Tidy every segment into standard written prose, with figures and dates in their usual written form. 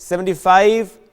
75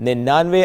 99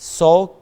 100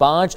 5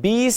20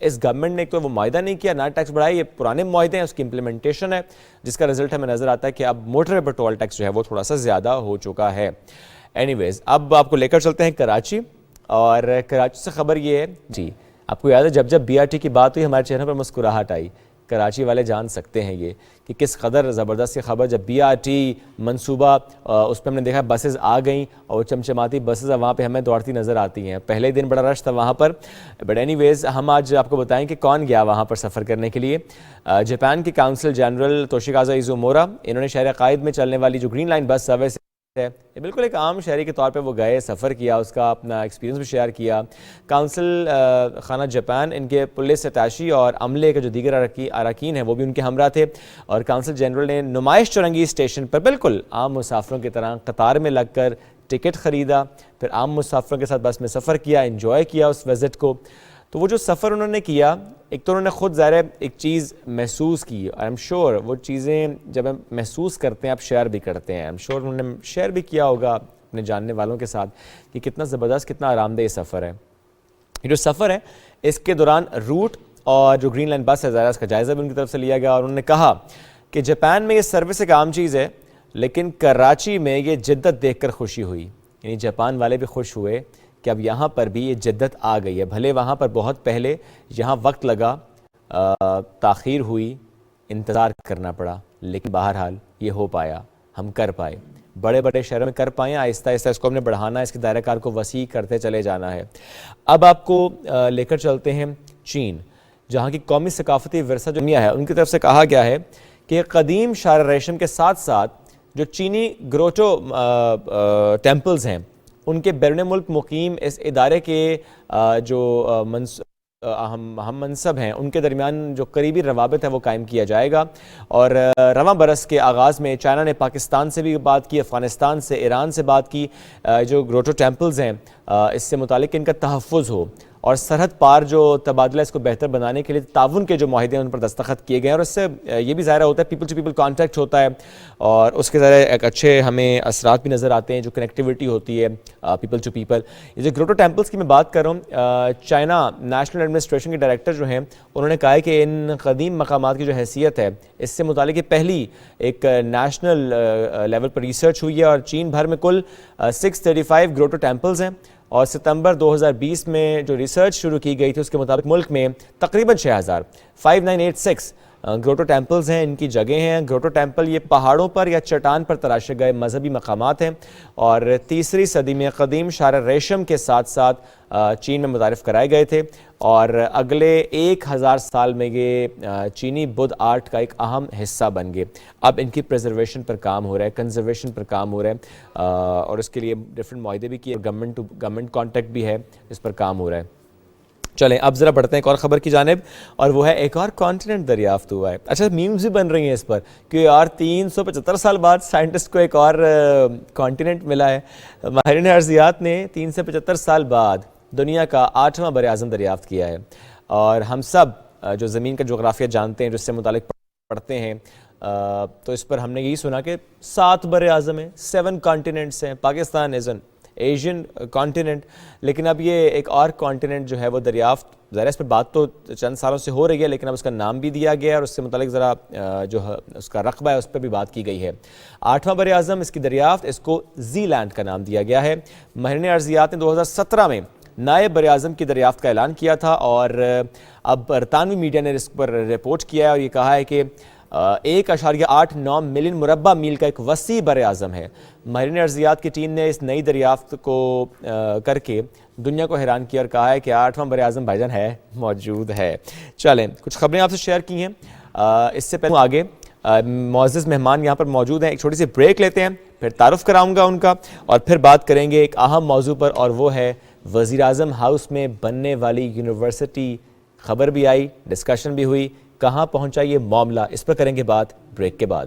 اس government نے ایک تو وہ معاہدہ نہیں کیا، نہ ٹیکس بڑھایا، یہ پرانے معاہدے ہیں، اس کی امپلیمنٹیشن ہے، جس کا رزلٹ ہمیں نظر آتا ہے کہ اب موٹر پیٹرول ٹیکس جو ہے وہ تھوڑا سا زیادہ ہو چکا ہے۔ اینی ویز اب آپ کو لے کر چلتے ہیں کراچی، اور کراچی سے خبر یہ ہے جی، آپ کو یاد ہے جب بی آر ٹی کی بات ہوئی ہمارے چہرے پر مسکراہٹ آئی، کراچی والے جان سکتے ہیں یہ کہ کس قدر زبردست یہ خبر، جب بی آر ٹی منصوبہ اس پہ ہم نے دیکھا بسز آ گئیں اور چمچماتی بسز وہاں پہ ہمیں دوڑتی نظر آتی ہیں، پہلے دن بڑا رش تھا وہاں پر، بٹ اینی ویز ہم آج آپ کو بتائیں کہ کون گیا وہاں پر سفر کرنے کے لیے۔ جاپان کی کاؤنسل جنرل توشیکازو ایزومورا، انہوں نے شہر قائد میں چلنے والی جو گرین لائن بس سروس ہے، یہ بالکل ایک عام شہری کے طور پہ وہ گئے، سفر کیا، اس کا اپنا ایکسپیرینس بھی شیئر کیا۔ کاؤنسل خانہ جاپان، ان کے پولیس اٹیچی اور عملے کے جو دیگر اراکین ہیں وہ بھی ان کے ہمراہ تھے، اور کاؤنسل جنرل نے نمائش چورنگی اسٹیشن پر بالکل عام مسافروں کی طرح قطار میں لگ کر ٹکٹ خریدا، پھر عام مسافروں کے ساتھ بس میں سفر کیا، انجوائے کیا اس وزٹ کو۔ تو وہ جو سفر انہوں نے کیا، ایک تو انہوں نے خود ظاہر ایک چیز محسوس کی، اور ایم شور وہ چیزیں جب ہم محسوس کرتے ہیں آپ شیئر بھی کرتے ہیں، ایم شور انہوں نے شیئر بھی کیا ہوگا اپنے جاننے والوں کے ساتھ کہ کتنا زبردست، کتنا آرام دہ یہ سفر ہے۔ یہ جو سفر ہے اس کے دوران روٹ اور جو گرین لائن بس ہے ظاہر اس کا جائزہ بھی ان کی طرف سے لیا گیا، اور انہوں نے کہا کہ جاپان میں یہ سروس ایک عام چیز ہے، لیکن کراچی میں یہ جدت دیکھ کر خوشی ہوئی، یعنی جاپان والے بھی خوش ہوئے کہ اب یہاں پر بھی یہ جدت آ گئی ہے، بھلے وہاں پر بہت پہلے یہاں وقت لگا، تاخیر ہوئی، انتظار کرنا پڑا، لیکن بہرحال یہ ہو پایا، ہم کر پائے، بڑے بڑے شہروں میں کر پائے، آہستہ آہستہ اس کو ہم نے بڑھانا ہے، اس کے دائرہ کار کو وسیع کرتے چلے جانا ہے۔ اب آپ کو لے کر چلتے ہیں چین، جہاں کی قومی ثقافتی ورثہ جو ہے ان کی طرف سے کہا گیا ہے کہ قدیم شار ریشم کے ساتھ ساتھ جو چینی گروٹو ٹیمپلز ہیں ان کے بیرون ملک مقیم اس ادارے کے جو ہم منصب ہیں ان کے درمیان جو قریبی روابط ہے وہ قائم کیا جائے گا، اور رواں برس کے آغاز میں چائنا نے پاکستان سے بھی بات کی، افغانستان سے، ایران سے بات کی، جو گروٹو ٹیمپلز ہیں اس سے متعلق ان کا تحفظ ہو، اور سرحد پار جو تبادلہ اس کو بہتر بنانے کے لیے تعاون کے جو معاہدے ہیں ان پر دستخط کیے گئے ہیں، اور اس سے یہ بھی ظاہر ہوتا ہے پیپل ٹو پیپل کانٹیکٹ ہوتا ہے، اور اس کے ذریعے ایک اچھے ہمیں اثرات بھی نظر آتے ہیں، جو کنیکٹیوٹی ہوتی ہے پیپل ٹو پیپل۔ یہ جو گروٹو ٹیمپلز کی میں بات کر رہا ہوں، چائنا نیشنل ایڈمنسٹریشن کے ڈائریکٹر جو ہیں انہوں نے کہا ہے کہ ان قدیم مقامات کی جو حیثیت ہے اس سے متعلق یہ پہلی ایک نیشنل لیول پر ریسرچ ہوئی ہے، اور چین بھر میں کل 635 گروٹو ٹیمپلز ہیں، اور ستمبر 2020 میں جو ریسرچ شروع کی گئی تھی اس کے مطابق ملک میں تقریباً 5986 گروٹو ٹیمپلز ہیں، ان کی جگہیں ہیں۔ گروٹو ٹیمپل یہ پہاڑوں پر یا چٹان پر تراشے گئے مذہبی مقامات ہیں، اور 3 صدی میں قدیم شار ریشم کے ساتھ ساتھ چین میں متعارف کرائے گئے تھے، اور اگلے 1000 سال میں یہ چینی بدھ آرٹ کا ایک اہم حصہ بن گئے۔ اب ان کی پریزرویشن پر کام ہو رہا ہے، کنزرویشن پر کام ہو رہا ہے، اور اس کے لیے ڈیفرنٹ معاہدے بھی کیے، گورنمنٹ ٹو گورنمنٹ کانٹیکٹ بھی ہے، اس پر کام ہو رہا ہے۔ چلیں اب ذرا بڑھتے ہیں ایک اور خبر کی جانب، اور وہ ہے ایک اور کانٹیننٹ دریافت ہوا ہے۔ اچھا میمز بھی بن رہی ہیں اس پر کہ یار 375 سال بعد سائنٹسٹ کو ایک اور کانٹیننٹ ملا ہے۔ ماہرین ارضیات نے 375 سال بعد دنیا کا 8واں بر اعظم دریافت کیا ہے، اور ہم سب جو زمین کا جغرافیہ جانتے ہیں، جو اس سے متعلق پڑھتے ہیں، تو اس پر ہم نے یہی سنا کہ 7 بر اعظم ہیں، 7 کانٹیننٹس ہیں، Pakistan is an Asian continent, لیکن اب یہ ایک اور کانٹیننٹ جو ہے وہ دریافت، ظاہر اس پہ بات تو چند سالوں سے ہو رہی ہے، لیکن اب اس کا نام بھی دیا گیا ہے، اور اس سے متعلق ذرا جو اس کا رقبہ ہے اس پہ بھی بات کی گئی ہے۔ 8واں بر اعظم اس کی دریافت، اس کو زی لینڈ کا نام دیا گیا ہے۔ ماہرین ارضیات نے 2017 میں نائب بر اعظم کی دریافت کا اعلان کیا تھا، اور اب برطانوی میڈیا نے اس پر رپورٹ کیا ہے، اور یہ کہا ہے کہ 1.89 ملین مربع میل کا ایک وسیع بر اعظم ہے۔ ماہرین ارضیات کی ٹیم نے اس نئی دریافت کو کر کے دنیا کو حیران کیا، اور کہا ہے کہ 8واں بر اعظم بھائی جان ہے، موجود ہے۔ چلیں کچھ خبریں آپ سے شیئر کی ہیں، اس سے پہلے آگے معزز مہمان یہاں پر موجود ہیں، ایک چھوٹی سی بریک لیتے ہیں، پھر تعارف کراؤں گا ان کا، اور پھر بات کریں گے ایک اہم موضوع پر، اور وہ ہے وزیراعظم ہاؤس میں بننے والی یونیورسٹی۔ خبر بھی آئی، ڈسکشن بھی ہوئی، کہاں پہنچا یہ معاملہ، اس پر کریں گے بات بریک کے بعد۔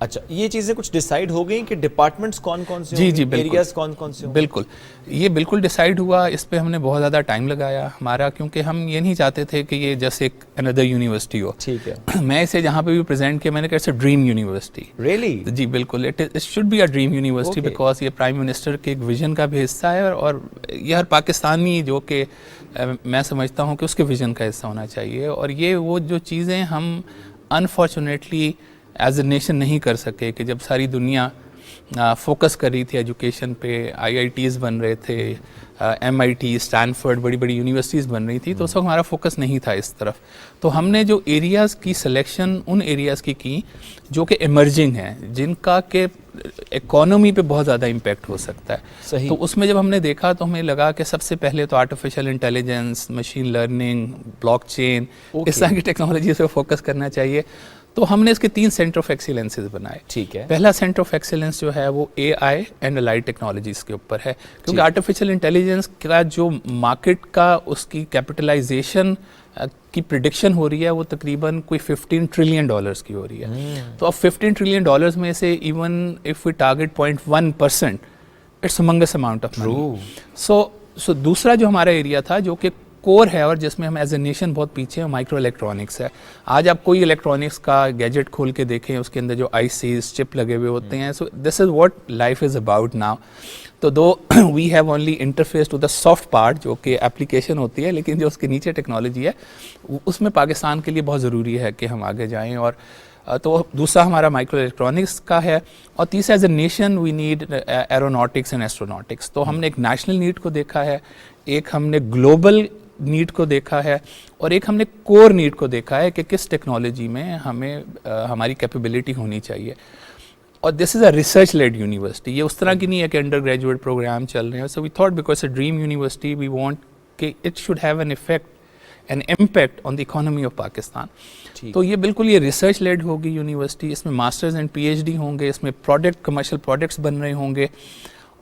اچھا یہ چیزیں کچھ ڈیسائیڈ ہو گئی کہ ڈپارٹمنٹس کون کون سے جی بالکل ایریاز کون کون سے بالکل یہ بالکل ڈیسائیڈ ہوا. اس پہ ہم نے بہت زیادہ ٹائم لگایا ہمارا, کیونکہ ہم یہ نہیں چاہتے تھے کہ یہ جیسے ایک اندر یونیورسٹی ہو. ٹھیک ہے. میں اسے جہاں پہ بھی پریزنٹ کیا میں نے کہا it's a dream university. Really? جی بالکل, it should be a dream university because یہ پرائم منسٹر کے ایک ویژن کا بھی حصہ ہے, اور یہ ہر پاکستانی جو کہ میں سمجھتا ہوں کہ اس کے ویژن کا حصہ ہونا چاہیے. اور یہ وہ جو چیزیں ہم انفارچونیٹلی ایز اے نیشن نہیں کر سکے کہ جب ساری دنیا فوکس کر رہی تھی ایجوکیشن پہ, آئی آئی ٹیز بن رہے تھے, ایم آئی ٹی, اسٹینفرڈ, بڑی بڑی یونیورسٹیز بن رہی تھی, تو اس وقت ہمارا فوکس نہیں تھا اس طرف. تو ہم نے جو ایریاز کی سلیکشن ان ایریاز کی جو کہ ایمرجنگ ہیں, جن کا کہ اکانومی پہ بہت زیادہ امپیکٹ ہو سکتا ہے. صحیح. تو اس میں جب ہم نے دیکھا تو ہمیں لگا کہ سب سے پہلے تو artificial intelligence, machine learning, block chain, اس طرح کی ٹیکنالوجیز پہ فوکس کرنا چاہیے. تو ہم نے اس کے 3 سینٹر آف ایکسیلنسز بنائے. ٹھیک ہے. پہلا سینٹر آف ایکسیلنس جو ہے وہ اے آئی اینڈ الائڈ ٹیکنالوجیز کے اوپر ہے, کیونکہ آرٹیفیشیل انٹیلیجنس کا جو مارکیٹ کا اس کی کیپٹلائزیشن کی پریڈکشن ہو رہی ہے وہ تقریباً کوئی $15 ٹریلین کی ہو رہی ہے. تو اب $15 ٹریلین میں سے even if we target 0.1%, it's humongous amount of money. So دوسرا جو ہمارا ایریا تھا جو کہ کور ہے اور جس میں ہم ایز اے نیشن بہت پیچھے ہیں, مائکرو الیکٹرانکس ہے. آج آپ کوئی الیکٹرانکس کا گیجٹ کھول کے دیکھیں, اس کے اندر جو آئی سیز چپ لگے ہوئے ہوتے ہیں. So this is what life is about now. تو دو we have only interface to the soft part جو کہ اپلیکیشن ہوتی ہے, لیکن جو اس کے نیچے ٹیکنالوجی ہے اس میں پاکستان کے لیے بہت ضروری ہے کہ ہم آگے جائیں. اور تو دوسرا ہمارا مائکرو الیکٹرانکس کا ہے, اور تیسرا as a nation we need aeronautics and astronautics. تو ہم نے ایک نیشنل نیڈ کو دیکھا ہے, ایک ہم نے گلوبل نیڈ کو دیکھا ہے, اور ایک ہم نے کور نیڈ کو دیکھا ہے کہ کس ٹیکنالوجی میں ہمیں ہماری کیپیبلٹی ہونی چاہیے. اور دس از اے ریسرچ لیڈ یونیورسٹی. یہ اس طرح کی نہیں ہے کہ انڈر گریجویٹ پروگرام چل رہے ہیں. So we thought because a dream university we want کہ it should have an effect an impact on the economy of Pakistan. تو یہ بالکل یہ ریسرچ لیڈ ہوگی یونیورسٹی. اس میں masters and P H D ہوں گے, اس میں پروڈکٹ کمرشل پروڈکٹس بن رہے ہوں گے,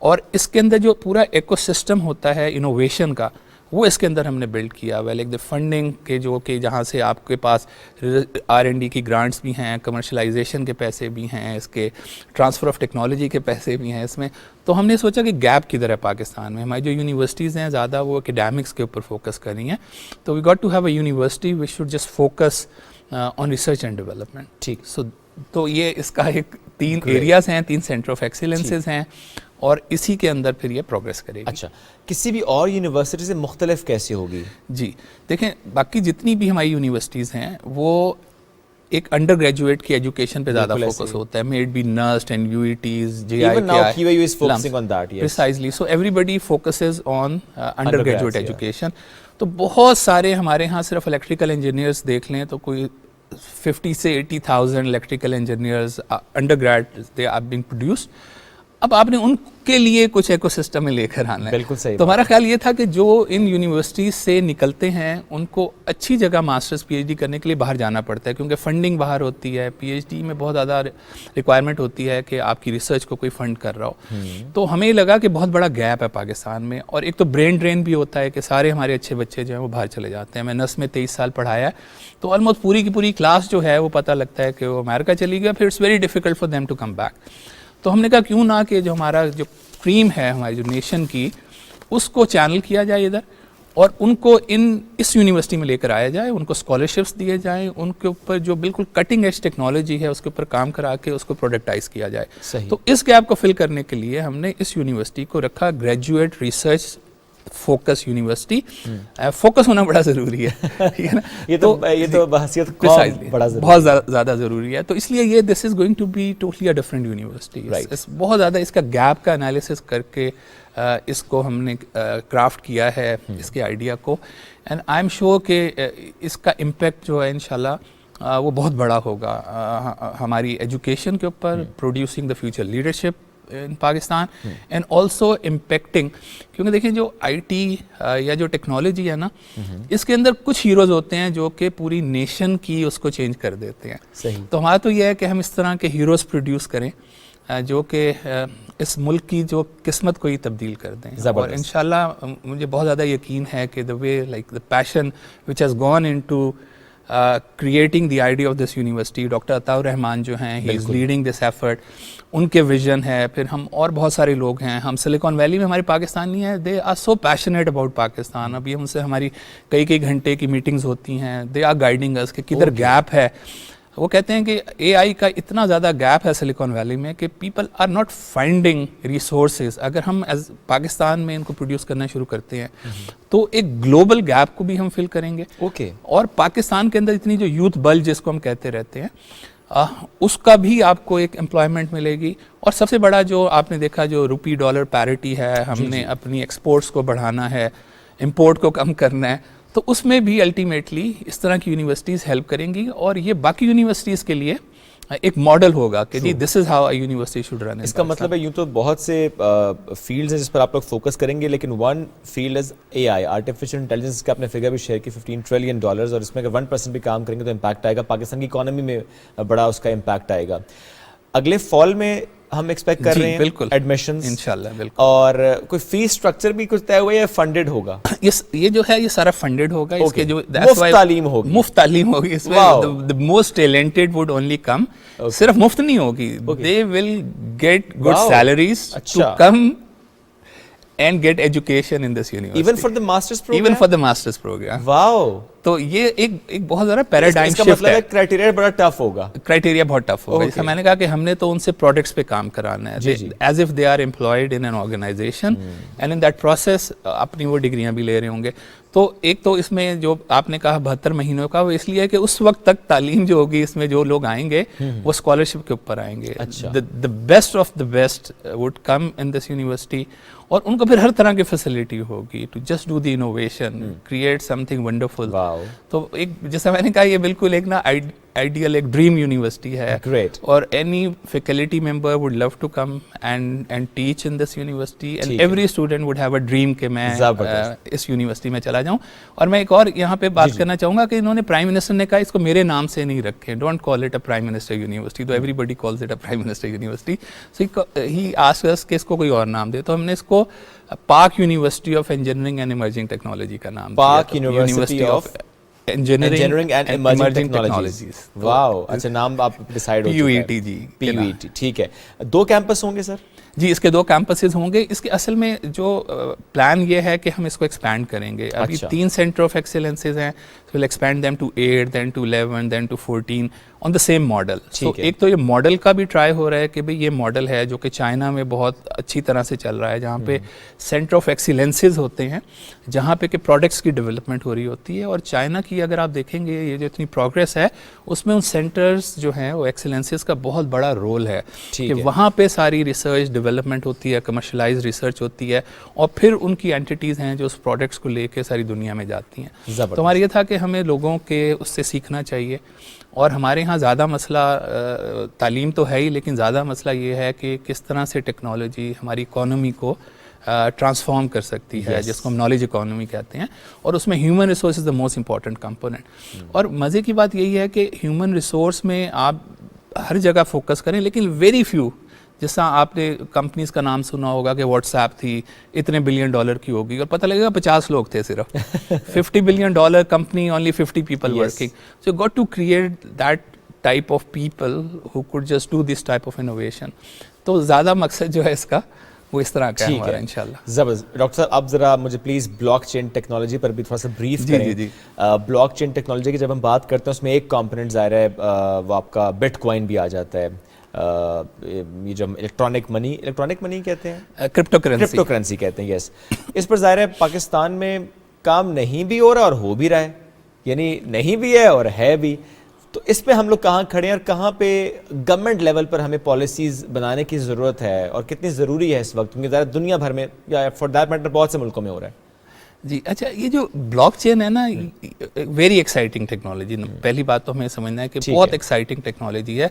اور اس کے اندر جو پورا ایکو سسٹم ہوتا ہے انوویشن کا وہ اس کے اندر ہم نے بلڈ کیا ہوا ہے. لائک دا فنڈنگ کے جو کہ جہاں سے آپ کے پاس R&D کی گرانٹس بھی ہیں, کمرشلائزیشن کے پیسے بھی ہیں, اس کے ٹرانسفر آف ٹیکنالوجی کے پیسے بھی ہیں اس میں. تو ہم نے سوچا کہ گیپ کدھر ہے پاکستان میں. ہماری جو یونیورسٹیز ہیں زیادہ وہ اکیڈیمکس کے اوپر فوکس کر رہی ہیں. تو we got to have a university which should just focus on research and development. ٹھیک. تو یہ اس کا ایک 3 ایریاز ہیں, 3 سینٹر آف ایکسیلنسز ہیں, اور اسی کے اندر پھر یہ پروگریس کرے گی. اچھا, کسی بھی اور یونیورسٹی سے مختلف کیسے ہوگی؟ جی دیکھیں, باقی جتنی بھی ہماری یونیورسٹیز ہیں وہ ایک انڈر گریجویٹ کی ایجوکیشن پہ زیادہ فوکس ہوتا ہے. May it be nursed and U E Ts, J I K I, QAU is focusing on that. Yes. Precisely. So everybody focuses on undergraduate education. تو بہت سارے ہمارے ہاں صرف الیکٹریکل انجینئرس دیکھ لیں تو کوئی 50 سے 80,000 electrical engineers undergrad they are being produced. اب آپ نے ان کے لیے کچھ ایکو سسٹم میں لے کر آنا ہے. بالکل صحیح. تو ہمارا خیال یہ تھا کہ جو ان یونیورسٹیز سے نکلتے ہیں ان کو اچھی جگہ ماسٹرز پی ایچ ڈی کرنے کے لیے باہر جانا پڑتا ہے, کیونکہ فنڈنگ باہر ہوتی ہے. پی ایچ ڈی میں بہت زیادہ ریکوائرمنٹ ہوتی ہے کہ آپ کی ریسرچ کو کوئی فنڈ کر رہا ہو. تو ہمیں لگا کہ بہت بڑا گیپ ہے پاکستان میں, اور ایک تو برین ڈرین بھی ہوتا ہے کہ سارے ہمارے اچھے بچے جو ہیں وہ باہر چلے جاتے ہیں. میں نس میں 23 سال پڑھایا ہے, تو آلموسٹ پوری کی پوری کلاس جو ہے وہ پتہ لگتا ہے کہ وہ امریکہ چلی گیا, پھر it's very difficult for them to come back. تو ہم نے کہا کیوں نہ کہ جو ہمارا جو کریم ہے ہماری جو نیشن کی, اس کو چینل کیا جائے ادھر, اور ان کو اس یونیورسٹی میں لے کر آیا جائے, ان کو اسکالرشپس دیے جائیں, ان کے اوپر جو بالکل کٹنگ ایج ٹیکنالوجی ہے اس کے اوپر کام کرا کے اس کو پروڈکٹائز کیا جائے. تو اس گیپ کو فل کرنے کے لیے ہم نے اس یونیورسٹی کو رکھا graduate research focus university. Focus ہونا بڑا ضروری ہے, یہ تو بحثیت بہت زیادہ ضروری ہے. تو اس لیے یہ this is going to be totally a different university. بہت زیادہ اس کا گیپ کا انالیسس کر کے اس کو ہم نے کرافٹ کیا ہے اس کے آئیڈیا کو, اینڈ آئی ایم شیور کہ اس کا امپیکٹ جو ہے انشاءاللہ وہ بہت بڑا ہوگا ہماری ایجوکیشن کے اوپر, producing the future leadership in Pakistan and also impacting. کیونکہ دیکھیں جو آئی ٹی یا جو ٹیکنالوجی ہے نا, اس کے اندر کچھ ہیروز ہوتے ہیں جو کہ پوری نیشن کی اس کو چینج کر دیتے ہیں. صحیح. تو ہمارا تو یہ ہے کہ ہم اس طرح کے ہیروز پروڈیوس کریں جو کہ اس ملک کی جو قسمت کو ہی تبدیل کر دیں. اور انشاءاللہ مجھے بہت زیادہ یقین ہے کہ the way like the passion which has gone into creating the idea of this university. Doctor Atta ur Rahman جو ہیں, he is leading this effort. ان کے ویژن ہے. پھر ہم اور بہت سارے لوگ ہیں, ہم سلیکان ویلی میں ہمارے پاکستانی ہیں, they are so passionate about Pakistan. ابھی ہم سے ہماری کئی گھنٹے کی میٹنگز ہوتی ہیں. دے آر گائیڈنگ اس کہ کدھر گیپ ہے. وہ کہتے ہیں کہ اے آئی کا اتنا زیادہ گیپ ہے سلیکان ویلی میں کہ people are not finding resources. اگر ہم ایز پاکستان میں ان کو پروڈیوس کرنا شروع کرتے ہیں تو ایک گلوبل گیپ کو بھی ہم فل کریں گے. اور پاکستان کے اندر اتنی جو یوتھ بل جس کو ہم کہتے رہتے ہیں, اس کا بھی آپ کو ایک امپلائمنٹ ملے گی. اور سب سے بڑا جو آپ نے دیکھا جو روپی ڈالر پیرٹی ہے, ہم نے اپنی ایکسپورٹس کو بڑھانا ہے, امپورٹ کو کم کرنا ہے, تو اس میں بھی الٹیمیٹلی اس طرح کی یونیورسٹیز ہیلپ کریں گی. اور یہ باقی یونیورسٹیز کے لیے ایک ماڈل ہوگا کہ جی this is how a university should run. اس کا مطلب ہے یوں تو بہت سے فیلڈز ہیں جس پر آپ لوگ فوکس کریں گے, لیکن one field is a I, artificial intelligence کا آپ نے فگر بھی شیئر کی $15 ٹریلین, اور اس میں اگر 1% بھی کام کریں گے تو امپیکٹ آئے گا, پاکستان کی اکانومی میں بڑا اس کا امپیکٹ آئے گا. اگلے فال میں ہم ایکسپیکٹ کر رہے ہیں بالکل ایڈمیشنز انشاءاللہ. بالکل. اور کوئی فیس اسٹرکچر بھی کچھ طے ہوا یا فنڈڈ ہوگا؟ یہ جو ہے یہ سارا فنڈڈ ہوگا. اس کے جو مفت تعلیم ہوگی, مفت تعلیم ہوگی. اس میں the most talented would only come. صرف مفت نہیں ہوگی, they will get good salaries to come and get education in this university. Even for the master's program? Even for the master's program. Wow. تو یہ ایک بہت زیادہ پیراڈائم شفٹ ہے. اس کا مطلب ہے کرائٹیریا بڑا ٹف ہوگا. کرائٹیریا بہت ٹف ہوگا. جیسا میں نے کہا کہ ہم نے تو ان سے پروڈکٹس پہ کام کرانا ہے, as if they are employed in an organisation and in that process اپنی وہ ڈگریاں بھی لے رہے ہوں گے. تو ایک تو اس میں جو آپ نے کہا 72 مہینوں کا, وہ اس لیے کہ اس وقت تک تعلیم جو ہوگی اس میں جو لوگ آئیں گے وہ اسکالرشپ کے اوپر آئیں گے. the best of the best would come in this university. اور ان کو پھر ہر طرح کی فیسلٹی ہوگی to just do the innovation, create something wonderful. تو ایک جیسا میں نے کہا یہ بالکل ایک نا آئیڈیل ایک ڈریم یونیورسٹی ہے. اور any faculty member would love to come and teach in this university, and every student would have a dream کہ میں اس یونیورسٹی میں چلا جاؤں. اور میں ایک اور یہاں پہ بات کرنا چاہوں گا کہ انہوں نے پرائم منسٹر نے کہا اس کو میرے نام سے نہیں رکھیں, don't call it a prime minister university, تو everybody calls it a prime minister university. So he asked us کہ اس کو کوئی اور نام دے, تو ہم نے اس کو Pak university of engineering and emerging technology کا نام دیا. Pak university of engineering and emerging technologies. Wow, اچھا نام آپ ڈیسائیڈ ہو چکا ہے. PUET جی, PUET. ٹھیک ہے. 2 کیمپس ہوں گے سر؟ جی اس کے 2 کیمپسز ہوں گے. اس کے اصل میں جو پلان یہ ہے کہ ہم اس کو ایکسپینڈ کریں گے. ابھی 3 سینٹر آف ایکسیلنسز ہیں, we'll expand them to 8, then to 11, then to 14 on the same model. So ایک تو یہ ماڈل کا بھی ٹرائی ہو رہا ہے کہ بھئی یہ ماڈل ہے جو کہ چائنا میں بہت اچھی طرح سے چل رہا ہے, جہاں پہ سینٹر آف ایکسیلنسز ہوتے ہیں, جہاں پہ کہ پروڈکٹس کی ڈیولپمنٹ ہو رہی ہوتی ہے. اور چائنا کی اگر آپ دیکھیں گے یہ جو اتنی پروگریس ہے اس میں ان سینٹرز جو ہیں وہ ایکسیلنسز کا بہت بڑا رول ہے کہ وہاں پہ ساری ریسرچ ڈیولپمنٹ ہوتی ہے, کمرشلائز ریسرچ ہوتی ہے, اور پھر ان کی اینٹیٹیز ہیں جو اس پروڈکٹس کو لے کے ساری دنیا میں جاتی ہیں. تو ہمارا یہ تھا کہ ہمیں لوگوں کے اس سے سیکھنا چاہیے. اور ہمارے ہاں زیادہ مسئلہ تعلیم تو ہے ہی, لیکن زیادہ مسئلہ یہ ہے کہ کس طرح سے ٹیکنالوجی ہماری اکانومی کو ٹرانسفارم کر سکتی ہے, جس کو ہم نالج اکانومی کہتے ہیں. اور اس میں human resource is the most important component. اور مزے کی بات یہی ہے کہ ہیومن ریسورس میں آپ ہر جگہ فوکس کریں, لیکن ویری فیو, جس طرح آپ نے کمپنیز کا نام سنا ہوگا کہ واٹس ایپ تھی اتنے $1 بلین کی ہوگی, اور پتہ لگے گا 50 لوگ تھے صرف. $50 billion company, only 50 people working. So you got to create that type of people who could just do this type of innovation. تو زیادہ مقصد جو ہے اس کا وہ اس طرح کا ہے ہمارا انشاءاللہ. زبردست. ڈاکٹر صاحب اب ذرا مجھے پلیز بلاک چین ٹیکنالوجی پر بھی تھوڑا سا بریف کریں. بلاک چین ٹیکنالوجی کی جب ہم بات کرتے ہیں اس میں ایک کمپوننٹ ظاہر ہے وہ آپ کا بٹ کوائن بھی آ جاتا ہے, یہ جو الیکٹرانک منی کہتے ہیں, کرپٹو کرنسی کہتے ہیں. یس, اس پر ظاہر ہے پاکستان میں کام نہیں بھی ہو رہا اور ہو بھی رہا ہے, یعنی نہیں بھی ہے اور ہے بھی. تو اس پہ ہم لوگ کہاں کھڑے ہیں اور کہاں پہ گورنمنٹ لیول پر ہمیں پالیسیز بنانے کی ضرورت ہے اور کتنی ضروری ہے اس وقت, کیونکہ ظاہر دنیا بھر میں یا فار دیٹ میٹر بہت سے ملکوں میں ہو رہا ہے. جی اچھا, یہ جو بلاک چین ہے نا, ویری ایکسائٹنگ ٹیکنالوجی. پہلی بات تو ہمیں سمجھنا ہے کہ بہت ایکسائٹنگ ٹیکنالوجی ہے.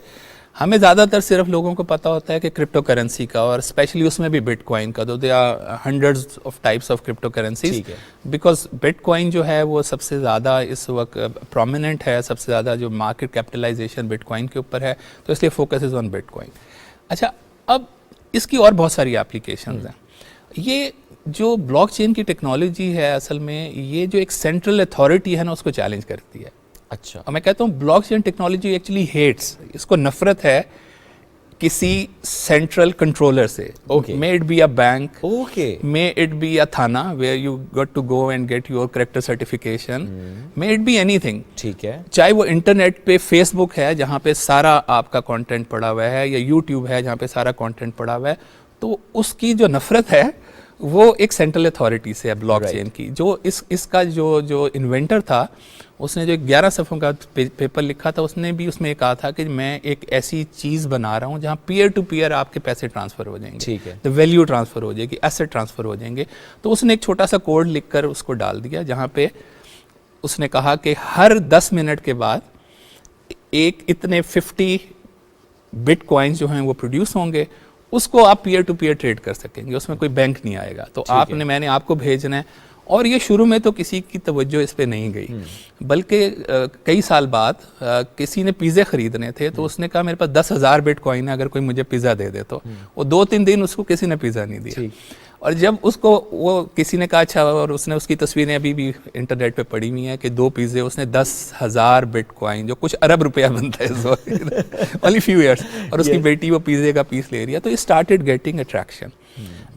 ہمیں زیادہ تر صرف لوگوں کو پتہ ہوتا ہے کہ کرپٹو کرنسی کا, اور اسپیشلی اس میں بھی بٹ کوائن کا. تو they are hundreds of types of cryptocurrencies, because bitcoin جو ہے وہ سب سے زیادہ اس وقت پرومیننٹ ہے, سب سے زیادہ جو مارکیٹ کیپٹلائزیشن بٹ کوائن کے اوپر ہے, تو اس لیے focus is on but coin. اچھا, اب اس کی اور بہت ساری اپلیکیشنز ہیں. یہ جو بلاک چین کی ٹیکنالوجی ہے اصل میں یہ جو ایک سینٹرل اتھارٹی ہے نا اس کو چیلنج کرتی ہے. اچھا اور میں کہتا ہوں بلاک چین ٹیکنالوجی ایکچولی ہیٹس, اس کو نفرت ہے کسی سینٹرل کنٹرولر سے. Okay. May it be a bank, okay may it be a thana where you got to go and get your character certification, may it be anything. ٹھیک ہے چاہے وہ انٹرنیٹ پہ فیس بک ہے جہاں پہ سارا آپ کا کانٹینٹ پڑا ہوا ہے, یا یوٹیوب ہے جہاں پہ سارا کانٹینٹ پڑا ہوا ہے, تو اس کی جو نفرت ہے وہ ایک سینٹرل اتھارٹی سے ہے بلاک چین کی. جو اس کا جو انوینٹر تھا اس نے جو 11 صفحوں کا پیپر لکھا تھا, اس نے بھی اس میں کہا تھا کہ میں ایک ایسی چیز بنا رہا ہوں جہاں پیئر ٹو پیئر آپ کے پیسے ٹرانسفر ہو جائیں گے, ٹھیک ہے ویلیو ٹرانسفر ہو جائے گی, ایسٹ ٹرانسفر ہو جائیں گے. تو اس نے ایک چھوٹا سا کوڈ لکھ کر اس کو ڈال دیا جہاں پہ اس نے کہا کہ ہر 10 منٹ کے بعد ایک اتنے 50 بٹ کوائنز جو ہیں وہ پروڈیوس ہوں گے, اس کو آپ پیئر ٹو پیئر ٹریڈ کر سکیں گے, اس میں کوئی بینک نہیں آئے گا. تو آپ نے, میں نے آپ کو بھیجنا ہے. اور یہ شروع میں تو کسی کی توجہ اس پہ نہیں گئی, بلکہ کئی سال بعد کسی نے پیزے خریدنے تھے تو اس نے کہا میرے پاس 10,000 بٹ کوائن ہے, اگر کوئی مجھے پیزا دے دے. تو وہ 2-3 دن اس کو کسی نے پیزا نہیں دیا. اور جب اس کو وہ کسی نے کہا اچھا, اور اس نے اس کی تصویریں ابھی بھی انٹرنیٹ پہ پڑی ہوئی ہیں کہ 2 پیزے اس نے 10,000 بٹ کوائن, جو کچھ ارب روپیہ بنتا ہے only few years, اور اس کی بیٹی وہ پیزے کا پیس لے رہی ہے. تو it started getting attraction.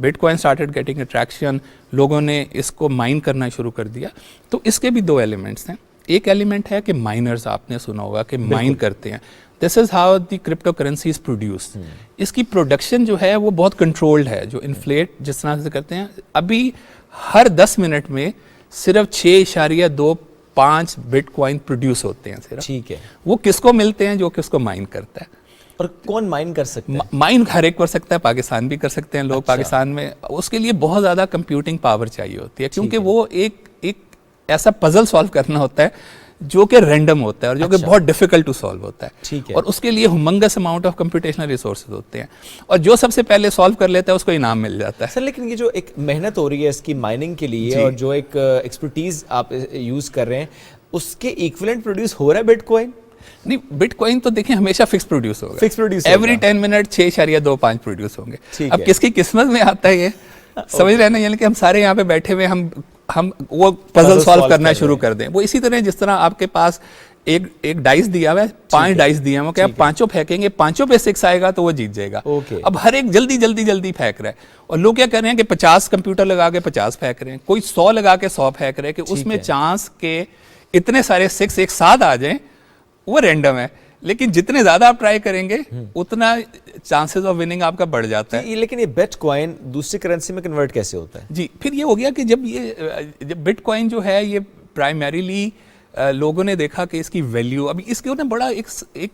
But coin started getting attraction, لوگوں نے اس کو مائن کرنا شروع کر دیا. تو اس کے بھی 2 ایلیمنٹس ہیں. ایک ایلیمنٹ ہے کہ مائنرز, آپ نے سنا ہوگا کہ مائن کرتے ہیں. This is how the crypto currency is produce. اس کی پروڈکشن جو ہے وہ بہت کنٹرولڈ ہے, جو انفلیٹ جس طرح سے کرتے ہیں. ابھی ہر 10 منٹ میں صرف 6.25 بٹ کوائن پروڈیوس ہوتے ہیں صرف. ٹھیک ہے, وہ کس کو ملتے ہیں؟ جو کس کو مائن کرتا ہے. اور کون مائن کر سکتا ہے؟ مائن ہر ایک کر سکتا ہے, پاکستان بھی کر سکتے ہیں لوگ. پاکستان میں اس کے لیے بہت زیادہ کمپیوٹنگ پاور چاہیے ہوتی ہے, کیونکہ وہ ایک ایسا پزل سالو کرنا ہوتا ہے جو کہ رینڈم ہوتا ہے اور جو کہ بہت ڈیفیکلٹ ٹو سالو ہوتا ہے. اور اس کے لیے ہمنگس اماؤنٹ آف کمپیوٹیشنل ریسورسز ہوتے ہیں, اور جو سب سے پہلے سالو کر لیتا ہے اس کو انعام مل جاتا ہے. سر لیکن یہ جو ایک محنت ہو رہی ہے اس کی مائننگ کے لیے, اور جو ایک ایکسپرٹیز آپ یوز کر رہے ہیں, اس کے ایکویلنٹ پروڈیوس ہو رہا ہے بٹ کوائن؟ نہیں, بٹ کوائن تو دیکھیں ہمیشہ فکس پروڈیوس ہوگا, fix produce every 10 minute 6.25 produce ہوں گے. اب کس کی قسمت میں آتا ہے یہ سمجھ رہے ہیں نا, یعنی کہ ہم سارے یہاں پہ بیٹھے ہوئے ہم وہ پزل سالو کرنا شروع کر دیں. وہ اسی طرح جس طرح آپ کے پاس ایک ڈائس دیا ہوا ہے, 5 ڈائس دیا ہوا کہ آپ 5 پھینکیں گے, 5 پہ 6 آئے گا تو وہ جیت جائے گا. اب ہر ایک جلدی پھینک رہا ہے, اور لوگ کیا کر رہے ہیں کہ 50 کمپیوٹر لگا کے 50 پھینک رہے ہیں, کوئی 100 لگا کے 100 پھینک رہے ہیں, کہ اس میں چانس کے اتنے سارے 6 ایک ساتھ آ جائیں, وہ رینڈم ہے. لیکن جتنے زیادہ آپ ٹرائی کریں گے اتنا چانسز آف وننگ آپ کا بڑھ جاتا ہے. لیکن یہ بٹ کوائن دوسری کرنسی میں کنورٹ کیسے ہوتا ہے؟ جی, پھر یہ ہو گیا کہ جب بٹ کوائن جو ہے یہ پرائمریلی لوگوں نے دیکھا کہ اس کی ویلیو, ابھی اس کے اوپر بڑا ایک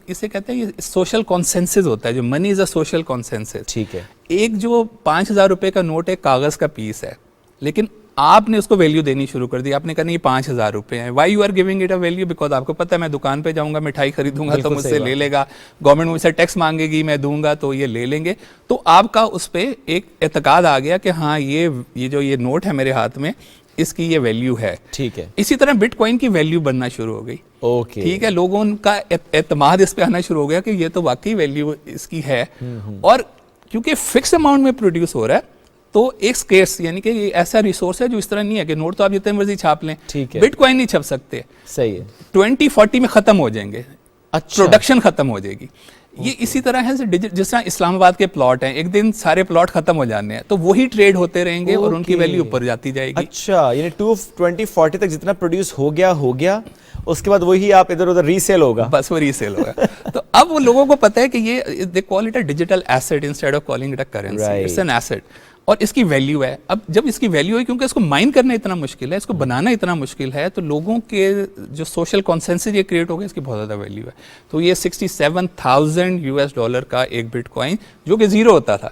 اسے کہتے ہیں یہ سوشل کانسنسس ہوتا ہے, جو منی از اے سوشل کانسنسس. ٹھیک ہے, ایک جو 5,000 روپے کا نوٹ ایک کاغذ کا پیس ہے, لیکن آپ نے اس کو ویلیو دینی شروع کر دی. آپ نے کہا نہیں 5,000 روپے ہیں. Why you are giving it a value? Because آپ کو پتہ ہے میں دکان پہ جاؤں گا, مٹھائی خریدوں گا تو مجھ سے لے لے گا, گورنمنٹ مجھ سے ٹیکس مانگے گی, میں دوں گا تو یہ لے لیں گے. تو آپ کا اس پہ ایک اعتقاد آ گیا کہ ہاں یہ جو یہ نوٹ ہے میرے ہاتھ میں, اس کی یہ ویلیو ہے. ٹھیک ہے. اسی طرح بٹ کوائن کی ویلیو بننا شروع ہو گئی. اوکے, ٹھیک ہے, لوگوں کا اعتماد اس پہ آنا شروع ہو گیا کہ یہ تو واقعی ویلیو اس کی ہے. اور کیونکہ فکس اماؤنٹ میں پروڈیوس ہو رہا ہے تو ایک سکیرس, یعنی کہ یہ ایسا ریسورس ہے جو اس طرح نہیں ہے کہ نوٹ تو آپ جتنے مرضی چھاپ لیں, بٹ کوائن نہیں چھپ سکتے. صحیح ہے, 2040 میں ختم ہو جائیں گے, پروڈکشن ختم ہو جائے گی. یہ اسی طرح ہے جس طرح اسلام آباد کے پلاٹ ہیں, ایک دن سارے پلاٹ ختم ہو جانے ہیں تو وہی ٹریڈ ہوتے رہیں گے اور ان کی ویلیو اوپر جاتی جائے گی. اچھا, یعنی 2040 تک جتنا پروڈیوس ہو گیا, اس کے بعد وہی آپ ادھر ادھر ریسیل ہوگا, بس وہ ریسیل ہوگا. تو اب وہ لوگوں کو پتہ ہے کہ یہ they call it a digital asset instead of calling it a currency, it's an asset. اور اس کی ویلیو ہے. اب جب اس کی ویلیو ہے, کیونکہ اس کو مائن کرنا اتنا مشکل ہے, اس کو بنانا اتنا مشکل ہے, تو لوگوں کے جو سوشل کانسنسس یہ کریٹ ہو گیا, اس کی بہت زیادہ ویلیو ہے. تو یہ $67,000 کا ایک بٹ کوائن جو کہ زیرو ہوتا تھا,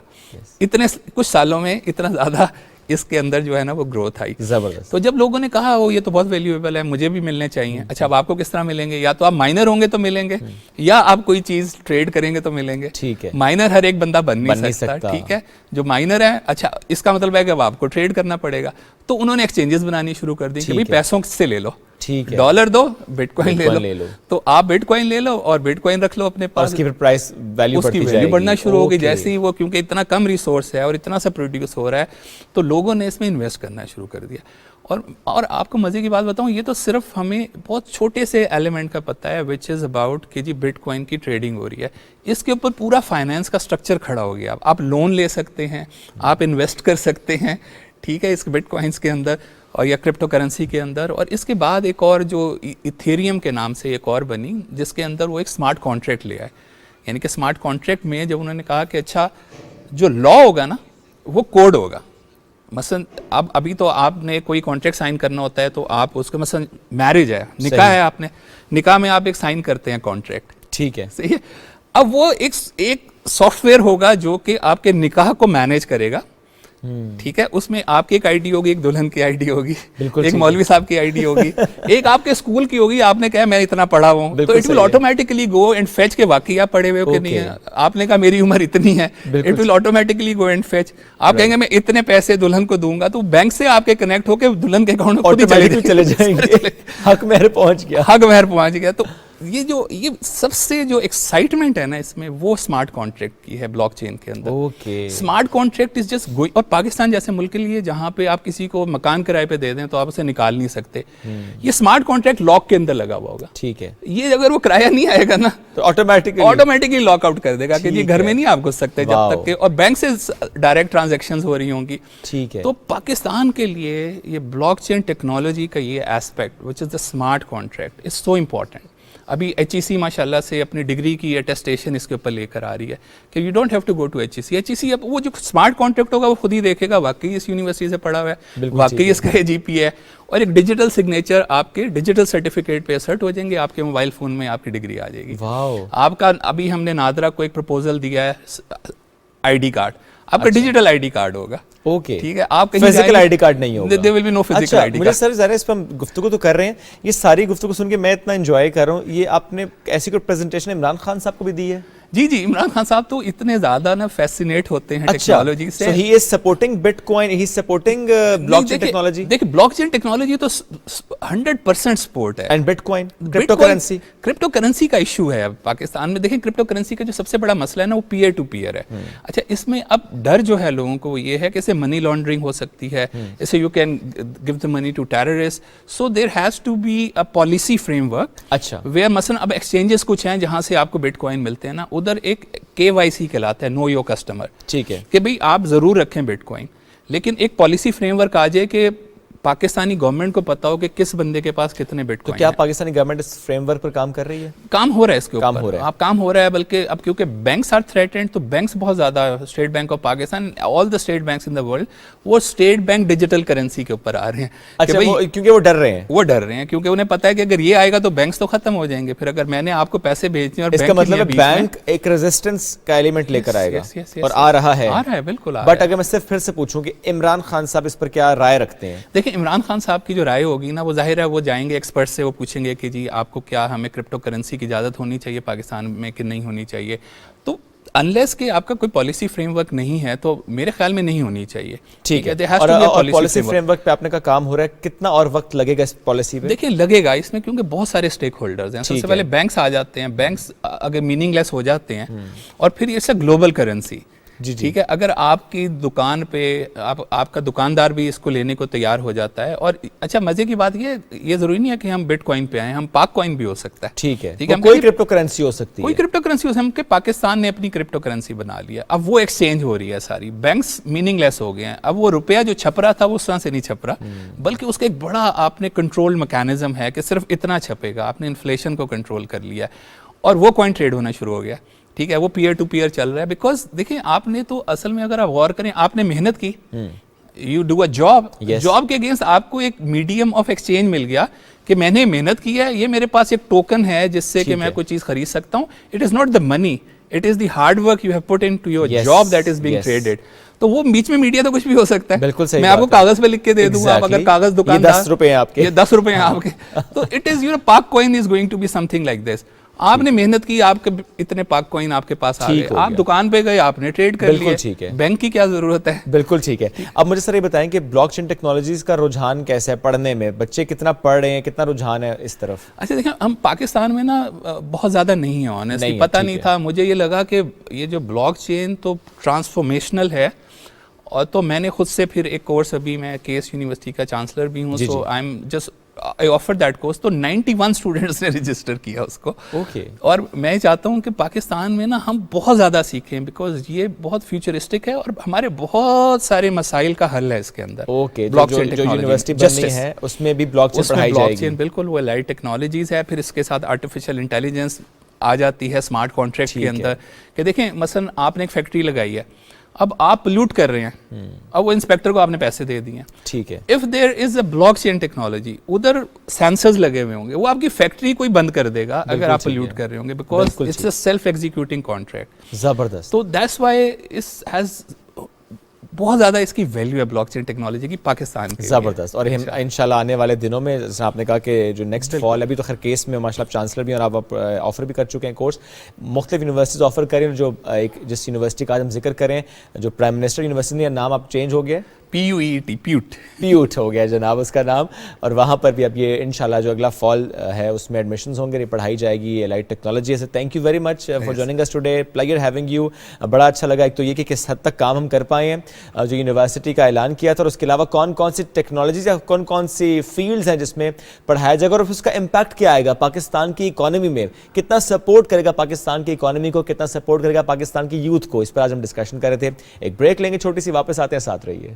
اتنے کچھ سالوں میں اتنا زیادہ اس کے اندر جو ہے نا وہ گروتھ آئی زبردست. تو جب لوگوں نے کہا وہ یہ تو بہت ویلیویبل ہے, مجھے بھی ملنے چاہیے. اچھا, اب آپ کو کس طرح ملیں گے؟ یا تو آپ مائنر ہوں گے تو ملیں گے, یا آپ کوئی چیز ٹریڈ کریں گے تو ملیں گے. ٹھیک ہے, مائنر ہر ایک بندہ بن نہیں سکتا. ٹھیک ہے, جو مائنر ہے, اچھا اس کا مطلب ہے کہ اب آپ کو ٹریڈ کرنا پڑے گا. تو انہوں نے ایکسچینجز بنانی شروع کر دی کہ بھائی پیسوں سے لے لو. ٹھیک ہے. ڈالر دو بٹ کوائن Bitcoin لے لے لو, لو. تو آپ بٹ کوائن لے لو اور بٹ کوائن رکھ لو اپنے اور پاس, اس کی پھر پرائس ویلیو اس کی بڑھتی جائے ویلیو گی. بڑھنا شروع ہوگی. Okay. جیسے ہی وہ, کیونکہ اتنا کم ریسورس ہے اور اتنا سا پروڈیوس ہو رہا ہے, تو لوگوں نے اس میں انویسٹ کرنا شروع کر دیا. اور آپ کو مزے کی بات بتاؤں, یہ تو صرف ہمیں بہت چھوٹے سے ایلیمنٹ کا پتہ ہے وچ از اباؤٹ کہ جی بٹ کوائن کی ٹریڈنگ ہو رہی ہے. اس کے اوپر پورا فائنینس کا اسٹرکچر کھڑا ہو گیا. آپ لون لے سکتے ہیں, آپ انویسٹ کر سکتے ہیں, ٹھیک ہے, اس بٹ کوائنس کے اندر اور یا کرپٹو کرنسی کے اندر. اور اس کے بعد ایک اور جو ایتھیریم کے نام سے ایک اور بنی, جس کے اندر وہ ایک اسمارٹ کانٹریکٹ لے آئے. یعنی کہ اسمارٹ کانٹریکٹ میں جب انہوں نے کہا کہ اچھا جو لا ہوگا نا وہ کوڈ ہوگا. مثلاً اب ابھی تو آپ نے کوئی کانٹریکٹ سائن کرنا ہوتا ہے تو آپ اس کو, مثلاً میرج ہے, نکاح ہے, آپ نے نکاح میں آپ ایک سائن کرتے ہیں کانٹریکٹ, ٹھیک ہے, صحیح ہے. اب وہ ایک سافٹ ویئر ہوگا جو کہ آپ کے نکاح کو مینیج کرے گا, ٹھیک ہے. اس میں آپ کی ایک آئی ڈی ہوگی, ایک دلہن کی آئی ڈی ہوگی, ایک مولوی صاحب کی آئی ڈی ہوگی, ایک آپ کے اسکول کی ہوگی, آپ نے کہا میں اتنا پڑھا ہوں, تو it will automatically go and fetch کے واقعی آپ پڑھے ہوئے ہو کہ نہیں ہے. آپ نے کہا میری عمر اتنی ہے, it will automatically go and fetch. آپ کہیں گے میں اتنے پیسے دلہن کو دوں گا, تو بینک سے آپ کے کنیکٹ ہو کے دلہن کے اکاؤنٹ میں چلے جائیں گے. حق مہر پہنچ گیا, حق مہر پہنچ گیا. تو یہ سب سے جو ایکسائٹمنٹ ہے نا اس میں, وہ اسمارٹ کانٹریکٹ کی ہے بلاک چین کے اندر. Smart contract is just going. اور پاکستان جیسے ملک کے لیے جہاں پہ آپ کسی کو مکان کرائے پہ دے دیں تو آپ اسے نکال نہیں سکتے, یہ اسمارٹ کانٹریکٹ لاک کے اندر لگا ہوا ہوگا, ٹھیک ہے. یہ اگر وہ کرایہ نہیں آئے گا نا تو آٹومیٹکلی لاک آؤٹ کر دے گا کہ یہ گھر میں نہیں آپ گھس سکتے جب تک کہ, اور بینک سے ڈائریکٹ ٹرانزیکشنز ہو رہی ہوں گی, ٹھیک ہے. تو پاکستان کے لیے یہ بلاک چین ٹیکنالوجی کا یہ aspect which is the smart contract is so important. ابھی ایچ ای سی ماشاء اللہ سے اپنی ڈگری کی اٹیسٹیشن اس کے اوپر لے کر آ رہی ہے کہ you don't have to go to H E C. H E C اب وہ جو اسمارٹ کانٹریکٹ ہوگا وہ خود ہی دیکھے گا واقعی اس یونیورسٹی سے پڑھا ہوا ہے, واقعی اس کا جی پی ہے, اور ایک ڈیجیٹل سگنیچر آپ کے ڈیجیٹل سرٹیفکیٹ پہ اسرٹ ہو جائیں گے, آپ کے موبائل فون میں آپ کی ڈگری آ جائے گی. آپ کا ابھی ہم نے نادرا کو ایک پرپوزل دیا ہے, آئی ڈی کارڈ آپ کا ڈیجیٹل آئی ڈی کارڈ ہوگا, اوکے, ٹھیک ہے. آپ کہیں فزیکل آئی ڈی کارڈ نہیں ہوگا, there will be no physical ID card. مجھے سر ظاہر ہے اس پہ ہم گفتگو تو کر رہے ہیں, یہ ساری گفتگو سن کے میں اتنا انجوائے کر رہا ہوں. یہ آپ نے ایسی کوئی پریزنٹیشن عمران خان صاحب کو بھی دی ہے؟ جی جی, عمران خان صاحب تو اتنے زیادہ نا فیسینیٹ ہوتے ہیں ٹیکنالوجی سے. So he is supporting Bitcoin, he is supporting blockchain technology. دیکھیں بلاک چین ٹیکنالوجی تو 100% سپورٹ ہے. And Bitcoin, crypto currency. Crypto currency کا ایشو ہے پاکستان میں. دیکھیں کرپٹو کرنسی کا جو سب سے بڑا مسئلہ ہے نا وہ پیئر ٹو پیئر ہے. اچھا, اس میں اب ڈر جو ہے لوگوں کو وہ یہ ہے کہ اسے منی لانڈرنگ ہو سکتی ہے, اسے you can give the money to terrorist. So there has to be a policy framework. اچھا, ویئر مثلا اب ایکسچینجز کچھ ہیں جہاں سے آپ کو بٹ کوائن ملتے ہیں نا, ادھر ایک KYC کہلاتا ہے, نو یور کسٹمر, ٹھیک ہے, کہ بھئی آپ ضرور رکھیں بٹ کوائن, لیکن ایک پالیسی فریم ورک آ جائے کہ پاکستانی گورنمنٹ کو پتا ہو کہ کس بندے کے پاس کتنے بٹ کوائن. کیا پاکستانی گورنمنٹ اس فریم ورک پر کام کر رہی ہے؟ کام ہو رہا ہے اس کے اوپر, آپ کام ہو رہا ہے. بلکہ اب کیونکہ بینکس آر تھریٹنڈ, تو بینکس بہت زیادہ, state bank of Pakistan, all the state banks in the world, وہ اسٹیٹ بینک ڈیجیٹل کرنسی کے اوپر آ رہے ہیں. اچھا, کیونکہ وہ ڈر رہے ہیں, کیونکہ انہیں پتا ہے کہ اگر یہ آئے گا تو بینکس تو ختم ہو جائیں گے. پھر اگر میں نے آپ کو پیسے بھیجنے, اور اس کا مطلب ہے بینک ایک ریزسٹنس کا ایلیمنٹ لے کر آئے گا, اور آ رہا ہے بالکل. بٹ اگر میں صرف پھر سے پوچھوں کہ عمران خان صاحب اس پر کیا رائے رکھتے ہیں؟ دیکھیں, عمران خان صاحب جو رائے ہوگی نا وہ ظاہر ہے وہ جائیں گے ایکسپرٹ سے, وہ پوچھیں گے کہ جی آپ کو کیا ہمیں کرپٹو کرنسی کی اجازت ہونی چاہیے پاکستان میں کہ نہیں ہونی چاہیے. تو انلیس کہ آپ کا کوئی پالیسی فریم ورک نہیں ہے تو میرے خیال میں نہیں ہونی چاہیے. ٹھیک ہے, اور پالیسی فریم ورک پہ آپ نے کا کام ہو رہا ہے, کتنا اور وقت لگے گا اس پالیسی پہ؟ دیکھیں لگے گا اس میں, کیونکہ بہت سارے اسٹیک ہولڈرز ہیں. سب سے پہلے بینکس آ جاتے ہیں. بینکس اگر میننگ لیس ہو جاتے ہیں, اور پھر یہ سے گلوبل کرنسی, ٹھیک ہے, اگر آپ کی دکان پہ آپ کا دکاندار بھی اس کو لینے کو تیار ہو جاتا ہے. اور اچھا مزے کی بات یہ ضروری نہیں ہے کہ ہم بٹ کوائن پہ آئیں, ہم پاک کوائن بھی ہو سکتا ہے. ٹھیک ہے, کوئی کرپٹو کرنسی ہو سکتی ہے, کوئی کرپٹو کرنسی ہو سکتی ہے. کہ پاکستان نے اپنی کرپٹو کرنسی بنا لیا, اب وہ ایکسچینج ہو رہی ہے ساری. بینکس میننگ لیس ہو گئے ہیں. اب وہ روپیہ جو چھپ رہا تھا وہ اس طرح سے نہیں چھپ رہا, بلکہ اس کا ایک بڑا آپ نے کنٹرول میکینزم ہے کہ صرف اتنا چھپے گا. آپ نے انفلیشن کو کنٹرول کر لیا, اور وہ کوائن ٹریڈ ہونا شروع ہو گیا. ٹھیک ہے, وہ پیئر ٹو پیئر چل رہا ہے. بیکاز دیکھیں آپ نے تو اصل میں اگر آپ غور کریں, آپ نے محنت کی, you do a job, job کے اگینسٹ آپ کو ایک میڈیم آف ایکسچینج مل گیا کہ میں نے محنت کی ہے, یہ میرے پاس ایک ٹوکن ہے جس سے کہ میں کوئی چیز خرید سکتا ہوں. It is not the money, it is the hard work you have put into your job that is being traded. تو وہ بیچ میں میڈیا تو کچھ بھی ہو سکتا ہے. بالکل صحیح, میں آپ کو کاغذ پہ لکھ کے دے دوں گا, آپ اگر کاغذ دکاندار 10 روپے ہیں آپ کے, یہ 10 روپے ہیں آپ کے, تو it is you know Pak coin is going to be something like this. آپ نے محنت کی, آپ کے اتنے پاک کوئن آپ کے پاس آ گئے, آپ دکان پہ گئے, آپ نے ٹریڈ کر لیا, ٹھیک ہے, بینک کی کیا ضرورت ہے. بالکل ٹھیک ہے. اب مجھے سر یہ بتائیں کہ بلاک چین ٹیکنالوجیز کا رجحان کیسا ہے پڑھنے میں, بچے کتنا پڑھ رہے ہیں, کتنا رجحان ہے اس طرف؟ اچھا دیکھیں, ہم پاکستان میں نا بہت زیادہ نہیں ہے آنیسٹلی, پتہ نہیں تھا مجھے, یہ لگا کہ یہ جو بلاک چین تو ٹرانسفارمیشنل ہے, اور تو میں نے خود سے پھر ایک کورس, ابھی میں کیس یونیورسٹی کا چانسلر بھی ہوں, so I am just I offered that course, تو 91 اسٹوڈنٹس نے رجسٹر کیا اس کو. اور میں چاہتا ہوں کہ پاکستان میں نا ہم بہت زیادہ سیکھیں, بیکاز یہ بہت فیوچرسٹک ہے اور ہمارے بہت سارے مسائل کا حل ہے اس کے اندر. بلاک چین جو یونیورسٹی بننی ہے اس میں بھی بلاک چین پڑھائی جائے گی. بالکل, وہ لائٹ ٹیکنالوجیز ہے, پھر اس کے ساتھ آرٹیفیشیل انٹیلیجنس آ جاتی ہے اسمارٹ کانٹریکٹ کے اندر. کہ دیکھیں مثلا آپ نے ایک فیکٹری لگائی ہے, اب آپ پلیوٹ کر رہے ہیں, اب وہ انسپیکٹر کو آپ نے پیسے دے دیے ہیں, ٹھیک ہے, if there is a block chain technology, ادھر سینسرز لگے ہوئے ہوں گے, وہ آپ کی فیکٹری کوئی بند کر دے گا اگر آپ پلیوٹ کر رہے ہوں گے, because it's a self executing contract. زبردست. تو دیٹس وائی اس ہیز بہت زیادہ اس کی ویلیو ہے بلاک چین ٹیکنالوجی کی پاکستان کی. زبردست. اور انشاءاللہ آنے والے دنوں میں جیسے آپ نے کہا کہ جو نیکسٹ فال, ابھی تو خیر کیس میں ماشاءاللہ آپ چانسلر بھی ہیں اور آپ آفر بھی کر چکے ہیں کورس, مختلف یونیورسٹیز آفر کریں, جو ایک جس یونیورسٹی کا آج ہم ذکر کریں, جو پرائم منسٹر یونیورسٹی, نام آپ چینج ہو گیا, PUET, پیوٹ ہو گیا جناب اس کا نام, اور وہاں پر بھی اب یہ انشاءاللہ جو اگلا فال ہے اس میں ایڈمیشنز ہوں گے, یہ پڑھائی جائے گی, یہ لائٹ ٹیکنالوجی ہے. Thank you very much for joining us today, pleasure having you. بڑا اچھا لگا, ایک تو یہ کہ کس حد تک کام ہم کر پائے ہیں, جو یونیورسٹی کا اعلان کیا تھا, اور اس کے علاوہ کون کون سی ٹیکنالوجیز یا کون کون سی فیلڈز ہیں جس میں پڑھایا جائے گا, اور اس کا امپیکٹ کیا آئے گا پاکستان کی اکانومی میں, کتنا سپورٹ کرے گا پاکستان کی اکانومی کو, کتنا سپورٹ کرے گا پاکستان کی یوتھ کو. اس پر آج ہم ڈسکشن کر رہے تھے. ایک بریک لیں گے چھوٹی سی, واپس آتے ہیں, ساتھ رہیے.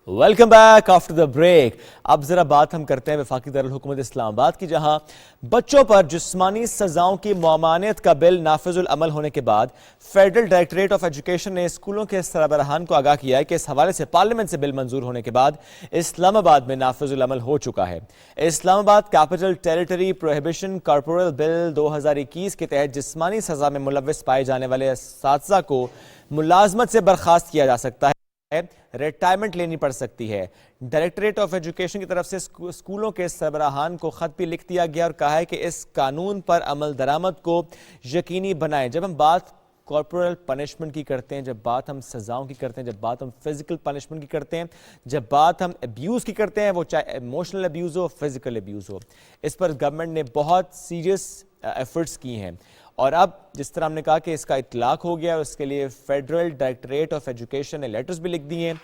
Welcome back after the break. اب ذرا بات ہم کرتے ہیں وفاقی دارالحکومت اسلام آباد کی, جہاں بچوں پر جسمانی سزاؤں کی ممانعت کا بل نافذ العمل ہونے کے بعد فیڈرل ڈائریکٹوریٹ آف ایجوکیشن نے اسکولوں کے سربراہان کو آگاہ کیا ہے کہ اس حوالے سے پارلیمنٹ سے بل منظور ہونے کے بعد اسلام آباد میں نافذ العمل ہو چکا ہے. اسلام آباد کیپٹل ٹیریٹری پروہیبیشن کارپورل بل 2021 کے تحت جسمانی سزا میں ملوث پائے جانے والے اساتذہ کو ملازمت سے برخاست کیا جا سکتا ہے, ریٹائرمنٹ لینی پڑ سکتی ہے. ڈائریکٹوریٹ آف ایجوکیشن کی طرف سے اسکولوں کے سربراہان کو خط بھی لکھ دیا گیا اور کہا ہے کہ اس قانون پر عمل درآمد کو یقینی بنائیں. جب ہم بات کارپورل پنشمنٹ کی کرتے ہیں, جب بات ہم سزاؤں کی کرتے ہیں, جب بات ہم فزیکل پنشمنٹ کی کرتے ہیں, جب بات ہم ابیوز کی کرتے ہیں, وہ چاہے ایموشنل ابیوز ہو, فزیکل ابیوز ہو, اس پر گورنمنٹ نے بہت سیریس ایفرٹس کی ہیں. اور اب جس طرح ہم نے کہا کہ اس کا اطلاق ہو گیا, اس کے لیے فیڈرل ڈائریکٹوریٹ آف ایجوکیشن نے لیٹرز بھی لکھ دیے ہیں,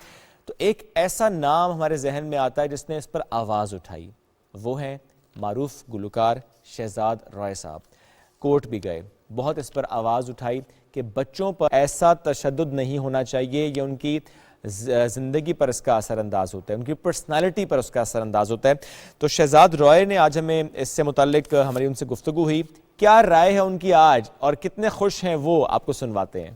تو ایک ایسا نام ہمارے ذہن میں آتا ہے جس نے اس پر آواز اٹھائی, وہ ہیں معروف گلوکار شہزاد رائے صاحب. کورٹ بھی گئے, بہت اس پر آواز اٹھائی کہ بچوں پر ایسا تشدد نہیں ہونا چاہیے, یہ ان کی زندگی پر اس کا اثر انداز ہوتا ہے, ان کی پرسنالٹی پر اس کا اثر انداز ہوتا ہے. تو شہزاد رائے نے آج ہمیں اس سے متعلق ہماری ان سے گفتگو ہوئی, کیا رائے ہے ان کی آج اور کتنے خوش ہیں وہ, آپ کو سنواتے ہیں.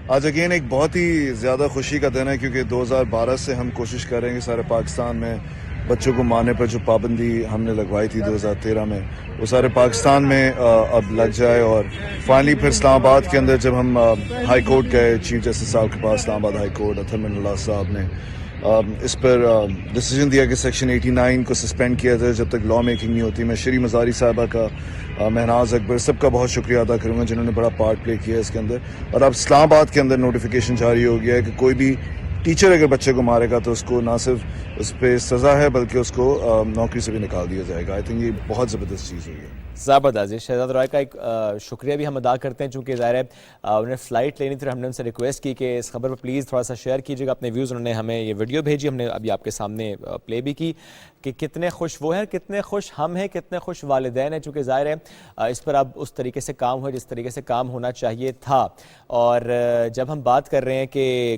آج اگین ایک بہت ہی زیادہ خوشی کا دن ہے, کیونکہ 2012 سے ہم کوشش کر رہے ہیں کہ سارے پاکستان میں بچوں کو مارنے پر جو پابندی ہم نے لگوائی تھی 2013 میں, وہ سارے پاکستان میں اب لگ جائے. اور فائنلی پھر اسلام آباد کے اندر جب ہم ہائی کورٹ گئے, چیف جسٹس صاحب کے پاس, اسلام آباد ہائی کورٹ, اطہر من اللہ صاحب نے اس پر ڈیسیجن دیا کہ سیکشن 89 کو سسپینڈ کیا جائے جب تک لا میکنگ نہیں ہوتی. میں شری مزاری صاحبہ کا, مہناز اکبر, سب کا بہت شکریہ ادا کروں گا جنہوں نے بڑا پارٹ پلے کیا اس کے اندر. اور اب اسلام آباد کے اندر نوٹیفیکیشن جاری ہو گیا ہے کہ کوئی بھی ٹیچر اگر بچے کو مارے گا تو اس کو نہ صرف اس پہ سزا ہے بلکہ اس کو نوکری سے بھی نکال دیا جائے گا. آئی تھنک یہ بہت زبردست چیز ہوئی ہے. زبردست. شہزاد رائے کا ایک شکریہ بھی ہم ادا کرتے ہیں, چونکہ ظاہر ہے انہیں فلائٹ لینی تھی, ہم نے ان سے ریکویسٹ کی کہ اس خبر پر پلیز تھوڑا سا شیئر کیجیے گا اپنے ویوز. انہوں نے ہمیں یہ ویڈیو بھیجی, ہم نے ابھی آپ کے سامنے پلے بھی کی کہ کتنے خوش وہ ہیں, کتنے خوش ہم ہیں, کتنے خوش والدین ہیں, چونکہ ظاہر ہے اس پر اب اس طریقے سے کام ہوا جس طریقے سے کام ہونا چاہیے تھا. اور جب ہم بات کر رہے ہیں کہ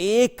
$1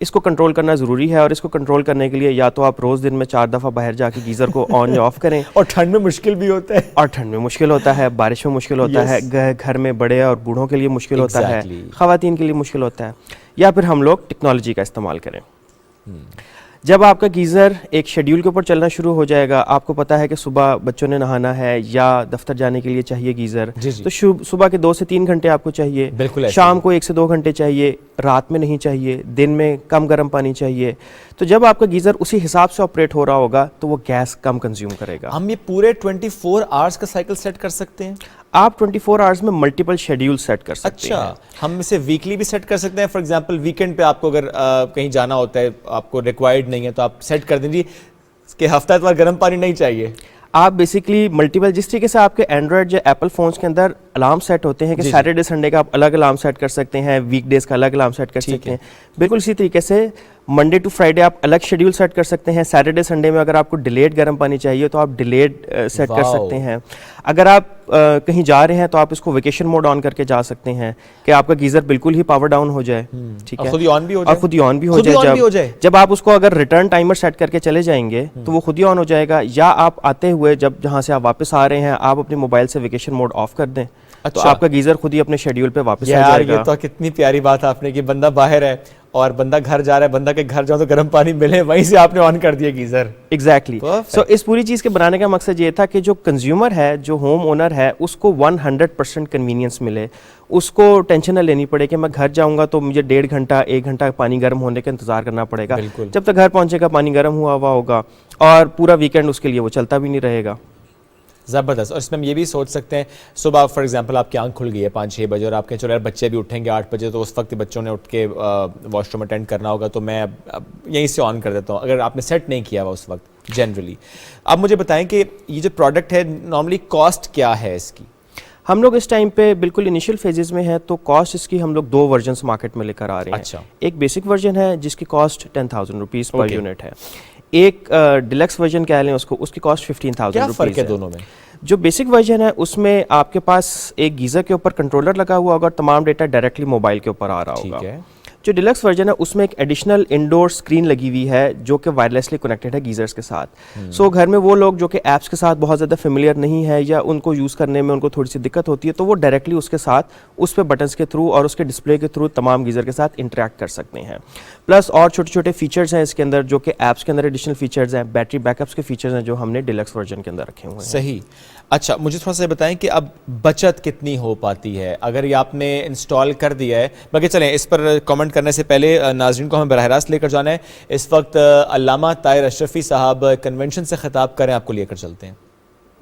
اس کو کنٹرول کرنا ضروری ہے, اور اس کو کنٹرول کرنے کے لیے یا تو آپ روز دن میں 4 دفعہ باہر جا کے گیزر کو آن یا آف کریں, اور ٹھنڈ میں مشکل بھی ہوتا ہے, اور ٹھنڈ میں مشکل ہوتا ہے, بارش میں مشکل ہوتا ہے, گھر میں بڑے اور بوڑھوں کے لیے مشکل ہوتا ہے, خواتین کے لیے مشکل ہوتا ہے, یا پھر ہم لوگ ٹیکنالوجی کا استعمال کریں. جب آپ کا گیزر ایک شیڈیول کے اوپر چلنا شروع ہو جائے گا, آپ کو پتہ ہے کہ صبح بچوں نے نہانا ہے یا دفتر جانے کے لیے چاہیے گیزر, تو صبح کے 2 سے 3 گھنٹے آپ کو چاہیے, شام کو 1 سے 2 گھنٹے چاہیے, رات میں نہیں چاہیے, دن میں کم گرم پانی چاہیے. تو جب آپ کا گیزر اسی حساب سے آپریٹ ہو رہا ہوگا تو وہ گیس کم کنزیوم کرے گا. ہم یہ پورے 24 آورز کا سائیکل سیٹ کر سکتے ہیں؟ آپ 24 آورز میں ملٹیپل شیڈیول سیٹ کر سکتے ہیں. اچھا, ہم اسے ویکلی بھی سیٹ کر سکتے ہیں؟ فار ایگزامپل ویکینڈ پہ آپ کو اگر کہیں جانا ہوتا ہے, آپ کو ریکوائرڈ نہیں ہے, تو آپ سیٹ کر دیجیے کہ ہفتہ اتوار گرم پانی نہیں چاہیے. آپ بیسکلی ملٹیپل, جس طریقے سے آپ کے اینڈرائڈ یا ایپل فونس کے اندر الارم سیٹ ہوتے ہیں کہ سیٹرڈے سنڈے کا آپ الگ الارم سیٹ کر سکتے ہیں, ویک ڈیز کا الگ الارم سیٹ کر سکتے ہیں, بالکل اسی طریقے سے منڈے ٹو فرائیڈے آپ الگ شیڈیول سیٹ کر سکتے ہیں. سیٹرڈے سنڈے میں اگر آپ کو ڈیلیڈ گرم پانی چاہیے تو آپ ڈیلیڈ سیٹ کر سکتے ہیں. اگر آپ کہیں جا رہے ہیں تو آپ اس کو ویکیشن موڈ آن کر کے جا سکتے ہیں کہ آپ کا گیزر بالکل ہی پاور ڈاؤن ہو جائے, ٹھیک ہے, خود ہی آن بھی ہو جائے, اور خود ہی آن بھی ہو جائے. جب آپ اس کو اگر ریٹرن ٹائمر سیٹ کر کے چلے جائیں گے تو وہ خود ہی آن ہو جائے گا, یا آپ آتے ہوئے جب جہاں سے آپ واپس آ رہے ہیں آپ اپنے موبائل سے ویکیشن موڈ آف کر دیں, تو آپ کا گیزر خود ہی اپنے شیڈیول پہ واپس آ جائے گا. یہ تو کتنی پیاری بات آپ نے کہ بندہ باہر ہے اور بندہ گھر جا رہا ہے, بندہ کے گھر جاؤ تو گرم پانی ملے, وہیں سے آپ نے آن کر دیا گیزر. ایگزیکٹلی. سو اس پوری چیز کے بنانے کا مقصد یہ تھا کہ جو کنزیومر ہے, جو ہوم اونر ہے, اس کو 100% کنوینئنس ملے, اس کو ٹینشن نہ لینی پڑے کہ میں گھر جاؤں گا تو مجھے 1.5 گھنٹہ 1 گھنٹہ پانی گرم ہونے کا انتظار کرنا پڑے گا. جب تک گھر پہنچے گا پانی گرم ہوا ہوگا, اور پورا ویکینڈ اس کے لیے وہ چلتا بھی نہیں رہے گا. زبردست. اور اس میں ہم یہ بھی سوچ سکتے ہیں, صبح فار ایگزامپل آپ کی آنکھ کھل گئی ہے 5-6 بجے, اور آپ کہیں چلو یار بچے بھی اٹھیں گے 8 بجے, تو اس وقت بچوں نے اٹھ کے واش روم اٹینڈ کرنا ہوگا, تو میں اب یہیں سے آن کر دیتا ہوں, اگر آپ نے سیٹ نہیں کیا ہوا اس وقت جنرلی. اب مجھے بتائیں کہ یہ جو پروڈکٹ ہے نارملی کاسٹ کیا ہے اس کی؟ ہم لوگ اس ٹائم پہ بالکل انیشیل فیزز میں ہیں, تو کاسٹ اس کی ہم لوگ 2 ورژنس مارکیٹ میں لے کر آ رہے ہیں. اچھا. ایک بیسک ورژن ہے جس کی کاسٹ 10,000 روپیز پر یونٹ ہے, ایک ڈیلکس ورژن کہہ لیں اس کو, اس کی کاسٹ 15,000 روپیز. کیا فرق ہے دونوں میں؟ جو بیسک ورژن ہے اس میں آپ کے پاس ایک گیزر کے اوپر کنٹرولر لگا ہوا ہوگا اور تمام ڈیٹا ڈائریکٹلی موبائل کے اوپر آ رہا ہوگا. جو ڈیلکس ورژن ہے اس میں ایک ایڈیشنل انڈور اسکرین لگی ہوئی ہے جو کہ وائرلیسلی کنیکٹڈ ہے گیزرس کے ساتھ. سو گھر میں وہ لوگ جو کہ ایپس کے ساتھ بہت زیادہ فیملیئر نہیں ہے یا ان کو یوز کرنے میں ان کو تھوڑی سی دقت ہوتی ہے, تو وہ ڈائریکٹلی اس کے ساتھ اس پہ بٹنس کے تھرو اور اس کے ڈسپلے کے تھرو تمام گیزر کے ساتھ انٹریکٹ کر سکتے ہیں. پلس اور چھوٹے چھوٹے فیچرز ہیں اس کے اندر جو کہ ایپس کے اندر ایڈیشنل فیچرز ہیں, بیٹری بیک اپس کے فیچرز ہیں جو ہم نے ڈیلکس ورژن کے اندر رکھے ہوئے ہیں. صحیح. اچھا, مجھے تھوڑا سا بتائیں کہ اب بچت کتنی ہو پاتی ہے اگر یہ آپ نے انسٹال کر دیا ہے؟ باقی چلیں اس پر کامنٹ کرنے سے پہلے ناظرین کو ہمیں براہ راست لے کر جانا ہے. اس وقت علامہ طاہر اشرفی صاحب کنونشن سے خطاب کریں, آپ کو لے کر چلتے ہیں.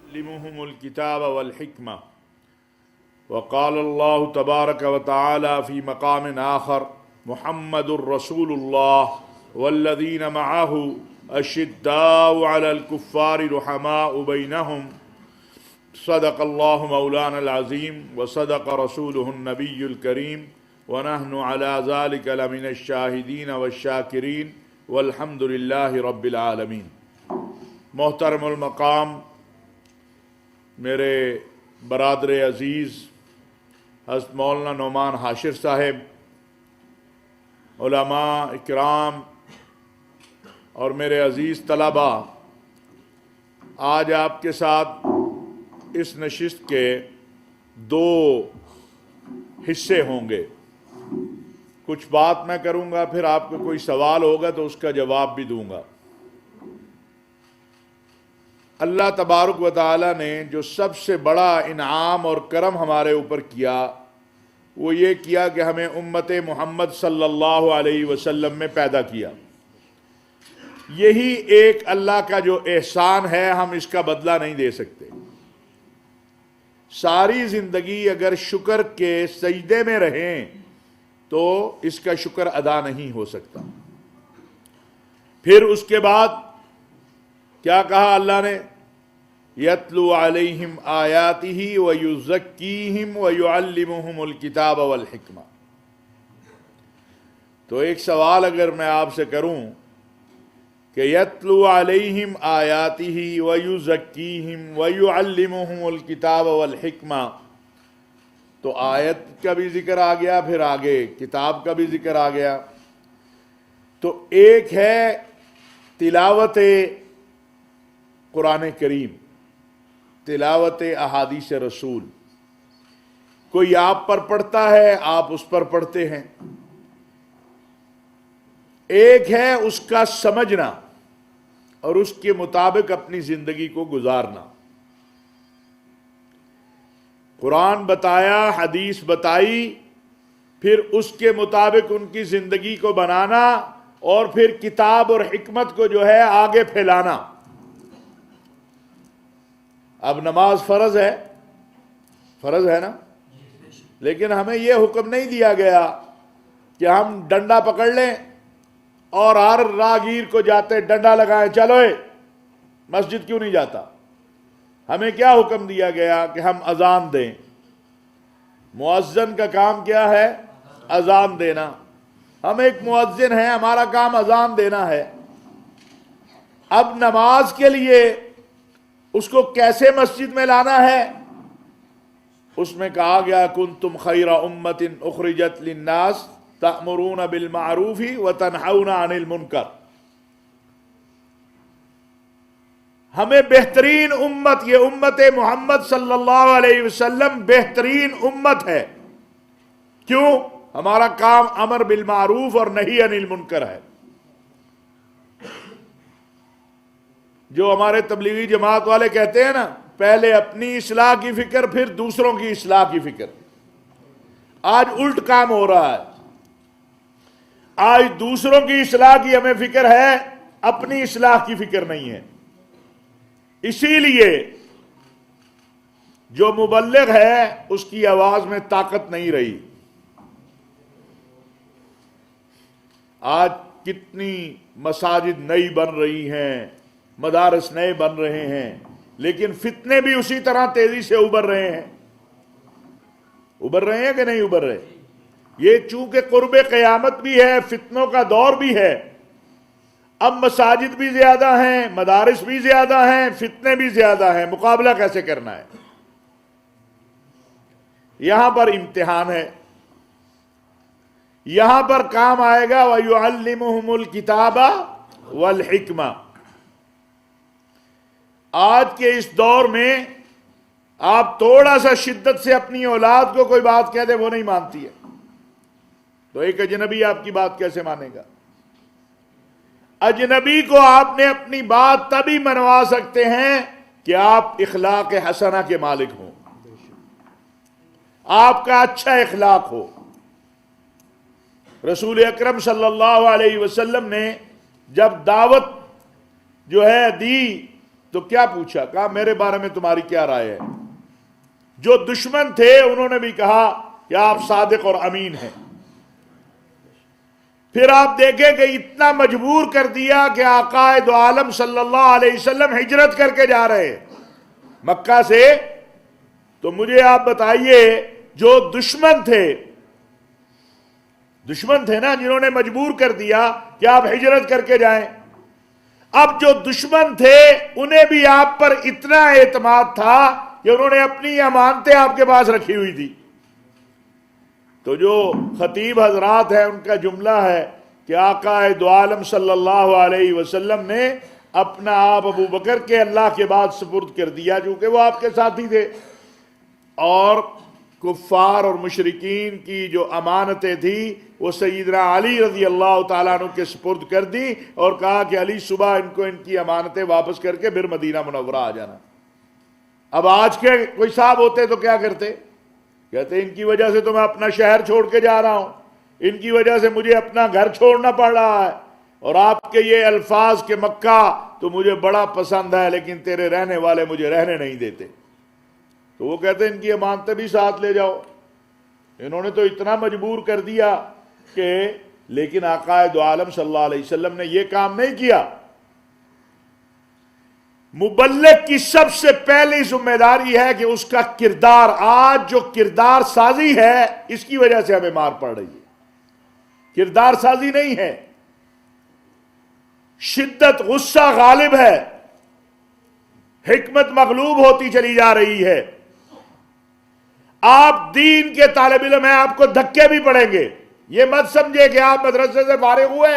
علمهم الكتاب والحکمہ. وقال اللہ تبارک وتعالی فی مقام آخر محمد الرسول اللہ والذین معه اشداء علی الکفار رحماء بینہم صدق اللہ مولانا العظیم وصدق رسولہ النبی الکریم ونحن على ذلك لمن الشاہدین والشاکرین والحمد للہ رب العالمین. محترم المقام میرے برادر عزیز حضرت مولانا نعمان حاشر صاحب, علماء اکرام اور میرے عزیز طلباء, آج آپ کے ساتھ اس نشست کے 2 حصے ہوں گے. کچھ بات میں کروں گا, پھر آپ کو کوئی سوال ہوگا تو اس کا جواب بھی دوں گا. اللہ تبارک و تعالی نے جو سب سے بڑا انعام اور کرم ہمارے اوپر کیا وہ یہ کیا کہ ہمیں امت محمد صلی اللہ علیہ وسلم میں پیدا کیا. یہی ایک اللہ کا جو احسان ہے, ہم اس کا بدلہ نہیں دے سکتے. ساری زندگی اگر شکر کے سجدے میں رہیں تو اس کا شکر ادا نہیں ہو سکتا. پھر اس کے بعد کیا کہا اللہ نے؟ یتلو علیہم آیاتہ ویزکیہم ویعلمہم الکتاب والحکمہ. تو ایک سوال اگر میں آپ سے کروں کہ یتلو علیہم آیاتہ ویزکیہم ویعلمہم الکتاب والحکمہ, تو آیت کا بھی ذکر آ گیا, پھر آگے کتاب کا بھی ذکر آ گیا. تو ایک ہے تلاوت قرآن کریم، تلاوت احادیث رسول. کوئی آپ پر پڑھتا ہے، آپ اس پر پڑھتے ہیں. ایک ہے اس کا سمجھنا اور اس کے مطابق اپنی زندگی کو گزارنا. قرآن بتایا، حدیث بتائی، پھر اس کے مطابق ان کی زندگی کو بنانا، اور پھر کتاب اور حکمت کو جو ہے آگے پھیلانا. اب نماز فرض ہے، فرض ہے نا، لیکن ہمیں یہ حکم نہیں دیا گیا کہ ہم ڈنڈا پکڑ لیں اور ہر راہگیر کو جاتے ڈنڈا لگائیں، چلو مسجد کیوں نہیں جاتا. ہمیں کیا حکم دیا گیا کہ ہم اذان دیں. مؤذن کا کام کیا ہے؟ اذان دینا. ہم ایک مؤذن ہیں، ہمارا کام اذان دینا ہے. اب نماز کے لیے اس کو کیسے مسجد میں لانا ہے؟ اس میں کہا گیا کنتم خیر امت اخرجت للناس تأمرون بالمعروف وتنہون عن المنکر. ہمیں بہترین امت، یہ امت محمد صلی اللہ علیہ وسلم بہترین امت ہے. کیوں؟ ہمارا کام امر بالمعروف اور نہی عن المنکر ہے. جو ہمارے تبلیغی جماعت والے کہتے ہیں نا، پہلے اپنی اصلاح کی فکر پھر دوسروں کی اصلاح کی فکر، آج الٹ کام ہو رہا ہے. آج دوسروں کی اصلاح کی ہمیں فکر ہے، اپنی اصلاح کی فکر نہیں ہے. اسی لیے جو مبلغ ہے اس کی آواز میں طاقت نہیں رہی. آج کتنی مساجد نئی بن رہی ہیں، مدارس نئے بن رہے ہیں، لیکن فتنے بھی اسی طرح تیزی سے ابھر رہے ہیں. ابھر رہے ہیں کہ نہیں ابھر رہے؟ یہ چونکہ قرب قیامت بھی ہے، فتنوں کا دور بھی ہے. اب مساجد بھی زیادہ ہیں، مدارس بھی زیادہ ہیں، فتنے بھی زیادہ ہیں. مقابلہ کیسے کرنا ہے؟ یہاں پر امتحان ہے. یہاں پر کام آئے گا وَيُعَلِّمُهُمُ الْكِتَابَ وَالْحِكْمَةَ. آج کے اس دور میں آپ تھوڑا سا شدت سے اپنی اولاد کو کوئی بات کہہ دے وہ نہیں مانتی ہے، تو ایک اجنبی آپ کی بات کیسے مانے گا؟ اجنبی کو آپ نے اپنی بات تبھی منوا سکتے ہیں کہ آپ اخلاق حسنہ کے مالک ہوں، آپ کا اچھا اخلاق ہو. رسول اکرم صلی اللہ علیہ وسلم نے جب دعوت جو ہے دی تو کیا پوچھا؟ کہا میرے بارے میں تمہاری کیا رائے ہے؟ جو دشمن تھے انہوں نے بھی کہا کہ آپ صادق اور امین ہیں. پھر آپ دیکھیں کہ اتنا مجبور کر دیا کہ آقا دو عالم صلی اللہ علیہ وسلم ہجرت کر کے جا رہے مکہ سے. تو مجھے آپ بتائیے، جو دشمن تھے نا، جنہوں نے مجبور کر دیا کہ آپ ہجرت کر کے جائیں، اب جو دشمن تھے انہیں بھی آپ پر اتنا اعتماد تھا کہ انہوں نے اپنی امانتیں آپ کے پاس رکھی ہوئی تھی. تو جو خطیب حضرات ہیں ان کا جملہ ہے کہ آقا دو عالم صلی اللہ علیہ وسلم نے اپنا آپ ابو بکر کے اللہ کے بعد سپرد کر دیا، چونکہ وہ آپ کے ساتھی تھے، اور کفار اور مشرکین کی جو امانتیں تھیں وہ سیدنا علی رضی اللہ تعالیٰ عنہ کے سپرد کر دی، اور کہا کہ علی صبح ان کو ان کی امانتیں واپس کر کے پھر مدینہ منورہ آ جانا. اب آج کے کوئی صاحب ہوتے تو کیا کرتے؟ کہتے ان کی وجہ سے تو میں اپنا شہر چھوڑ کے جا رہا ہوں، ان کی وجہ سے مجھے اپنا گھر چھوڑنا پڑ رہا ہے، اور آپ کے یہ الفاظ کہ مکہ تو مجھے بڑا پسند ہے لیکن تیرے رہنے والے مجھے رہنے نہیں دیتے. تو وہ کہتے ہیں ان کی امانتیں بھی ساتھ لے جاؤ. انہوں نے تو اتنا مجبور کر دیا کہ، لیکن آقا دو عالم صلی اللہ علیہ وسلم نے یہ کام نہیں کیا. مبلغ کی سب سے پہلی ذمہ داری ہے کہ اس کا کردار، آج جو کردار سازی ہے اس کی وجہ سے ہمیں مار پڑ رہی ہے. کردار سازی نہیں ہے، شدت غصہ غالب ہے، حکمت مغلوب ہوتی چلی جا رہی ہے. آپ دین کے طالب علم ہیں، آپ کو دھکے بھی پڑیں گے. یہ مت سمجھے کہ آپ مدرسے سے فارغ ہوئے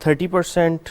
30%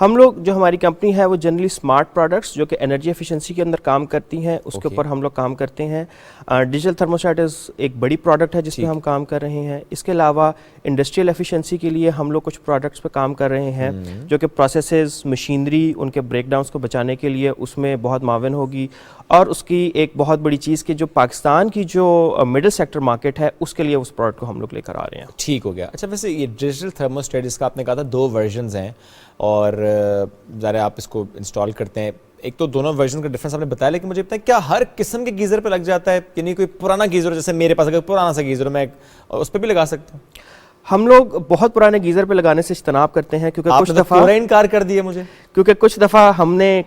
ہم لوگ جو ہماری کمپنی ہے وہ جنرلی اسمارٹ پروڈکٹس جو کہ انرجی ایفیشنسی کے اندر کام کرتی ہیں اس کے اوپر ہم لوگ کام کرتے ہیں. ڈیجیٹل تھرموسٹیٹ ایک بڑی پروڈکٹ ہے جس پہ ہم کام کر رہے ہیں. اس کے علاوہ انڈسٹریل ایفیشنسی کے لیے ہم لوگ کچھ پروڈکٹس پہ کام کر رہے ہیں جو کہ پروسیسز مشینری ان کے بریک ڈاؤنس کو بچانے کے لیے اس میں بہت معاون ہوگی. اور اس کی ایک بہت بڑی چیز کہ جو پاکستان کی جو مڈل سیکٹر مارکیٹ ہے اس کے لیے اس پروڈکٹ کو ہم لوگ لے کر آ رہے ہیں. ٹھیک ہو گیا. اچھا ویسے یہ ڈیجیٹل تھرموسٹیٹ جس کا آپ نے کہا تھا 2 ورژنز ہیں اور ذرا آپ اس کو انسٹال کرتے ہیں, ایک تو دونوں ورژن کا ڈفرینس آپ نے بتایا, لیکن مجھے بتائیں کیا ہر قسم کے گیزر پہ لگ جاتا ہے, یعنی کوئی پرانا گیزر جیسے میرے پاس اگر پرانا سا گیزر میں اس پہ بھی لگا سکتا ہوں؟ ہم لوگ بہت پرانے گیزر پہ لگانے سے اجتناب کرتے ہیں کیونکہ کچھ دفعہ پورا انکار کر دیا مجھے, کیونکہ کچھ دفعہ ہم نے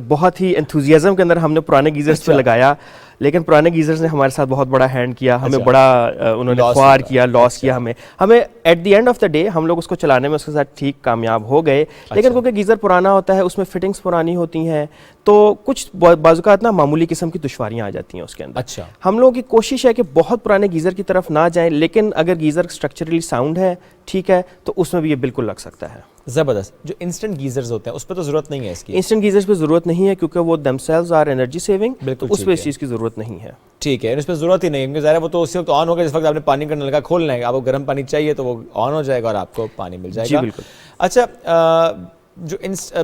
بہت ہی انتھوزیازم کے اندر ہم نے پرانے گیزرز پہ لگایا, لیکن پرانے گیزرز نے ہمارے ساتھ بہت بڑا ہینڈ کیا, ہمیں بڑا انہوں نے خوار کیا, لاس کیا ہمیں at the end of the day ہم لوگ اس کو چلانے میں اس کے ساتھ ٹھیک کامیاب ہو گئے, لیکن کیونکہ گیزر پرانا ہوتا ہے اس میں فٹنگس پرانی ہوتی ہیں تو کچھ بعض اوقات نا معمولی قسم کی دشواریاں آ جاتی ہیں اس کے اندر. اچھا ہم لوگوں کی کوشش ہے کہ بہت پرانے گیزر کی طرف نہ جائیں, لیکن اگر گیزر اسٹرکچرلی ساؤنڈ ہے ٹھیک ہے تو اس میں بھی یہ بالکل لگ سکتا ہے. زبردست. جو انسٹنٹ گیزرز ہوتے ہیں اس پہ تو ضرورت نہیں ہے اس کی؟ انسٹنٹ گیزرز پہ ضرورت نہیں ہے کیونکہ وہ دم سیلز آر انرجی سیونگ, تو اس پہ اس چیز کی ضرورت نہیں ہے. ٹھیک ہے, اس پہ ضرورت ہی نہیں ہے کیونکہ ظاہر ہے وہ تو اسی وقت آن ہوگا جس وقت آپ نے پانی کا نلکا کھولنا ہے, آپ کو گرم پانی چاہیے تو وہ آن ہو جائے گا اور آپ کو پانی مل جائے گا. جی بالکل. اچھا جو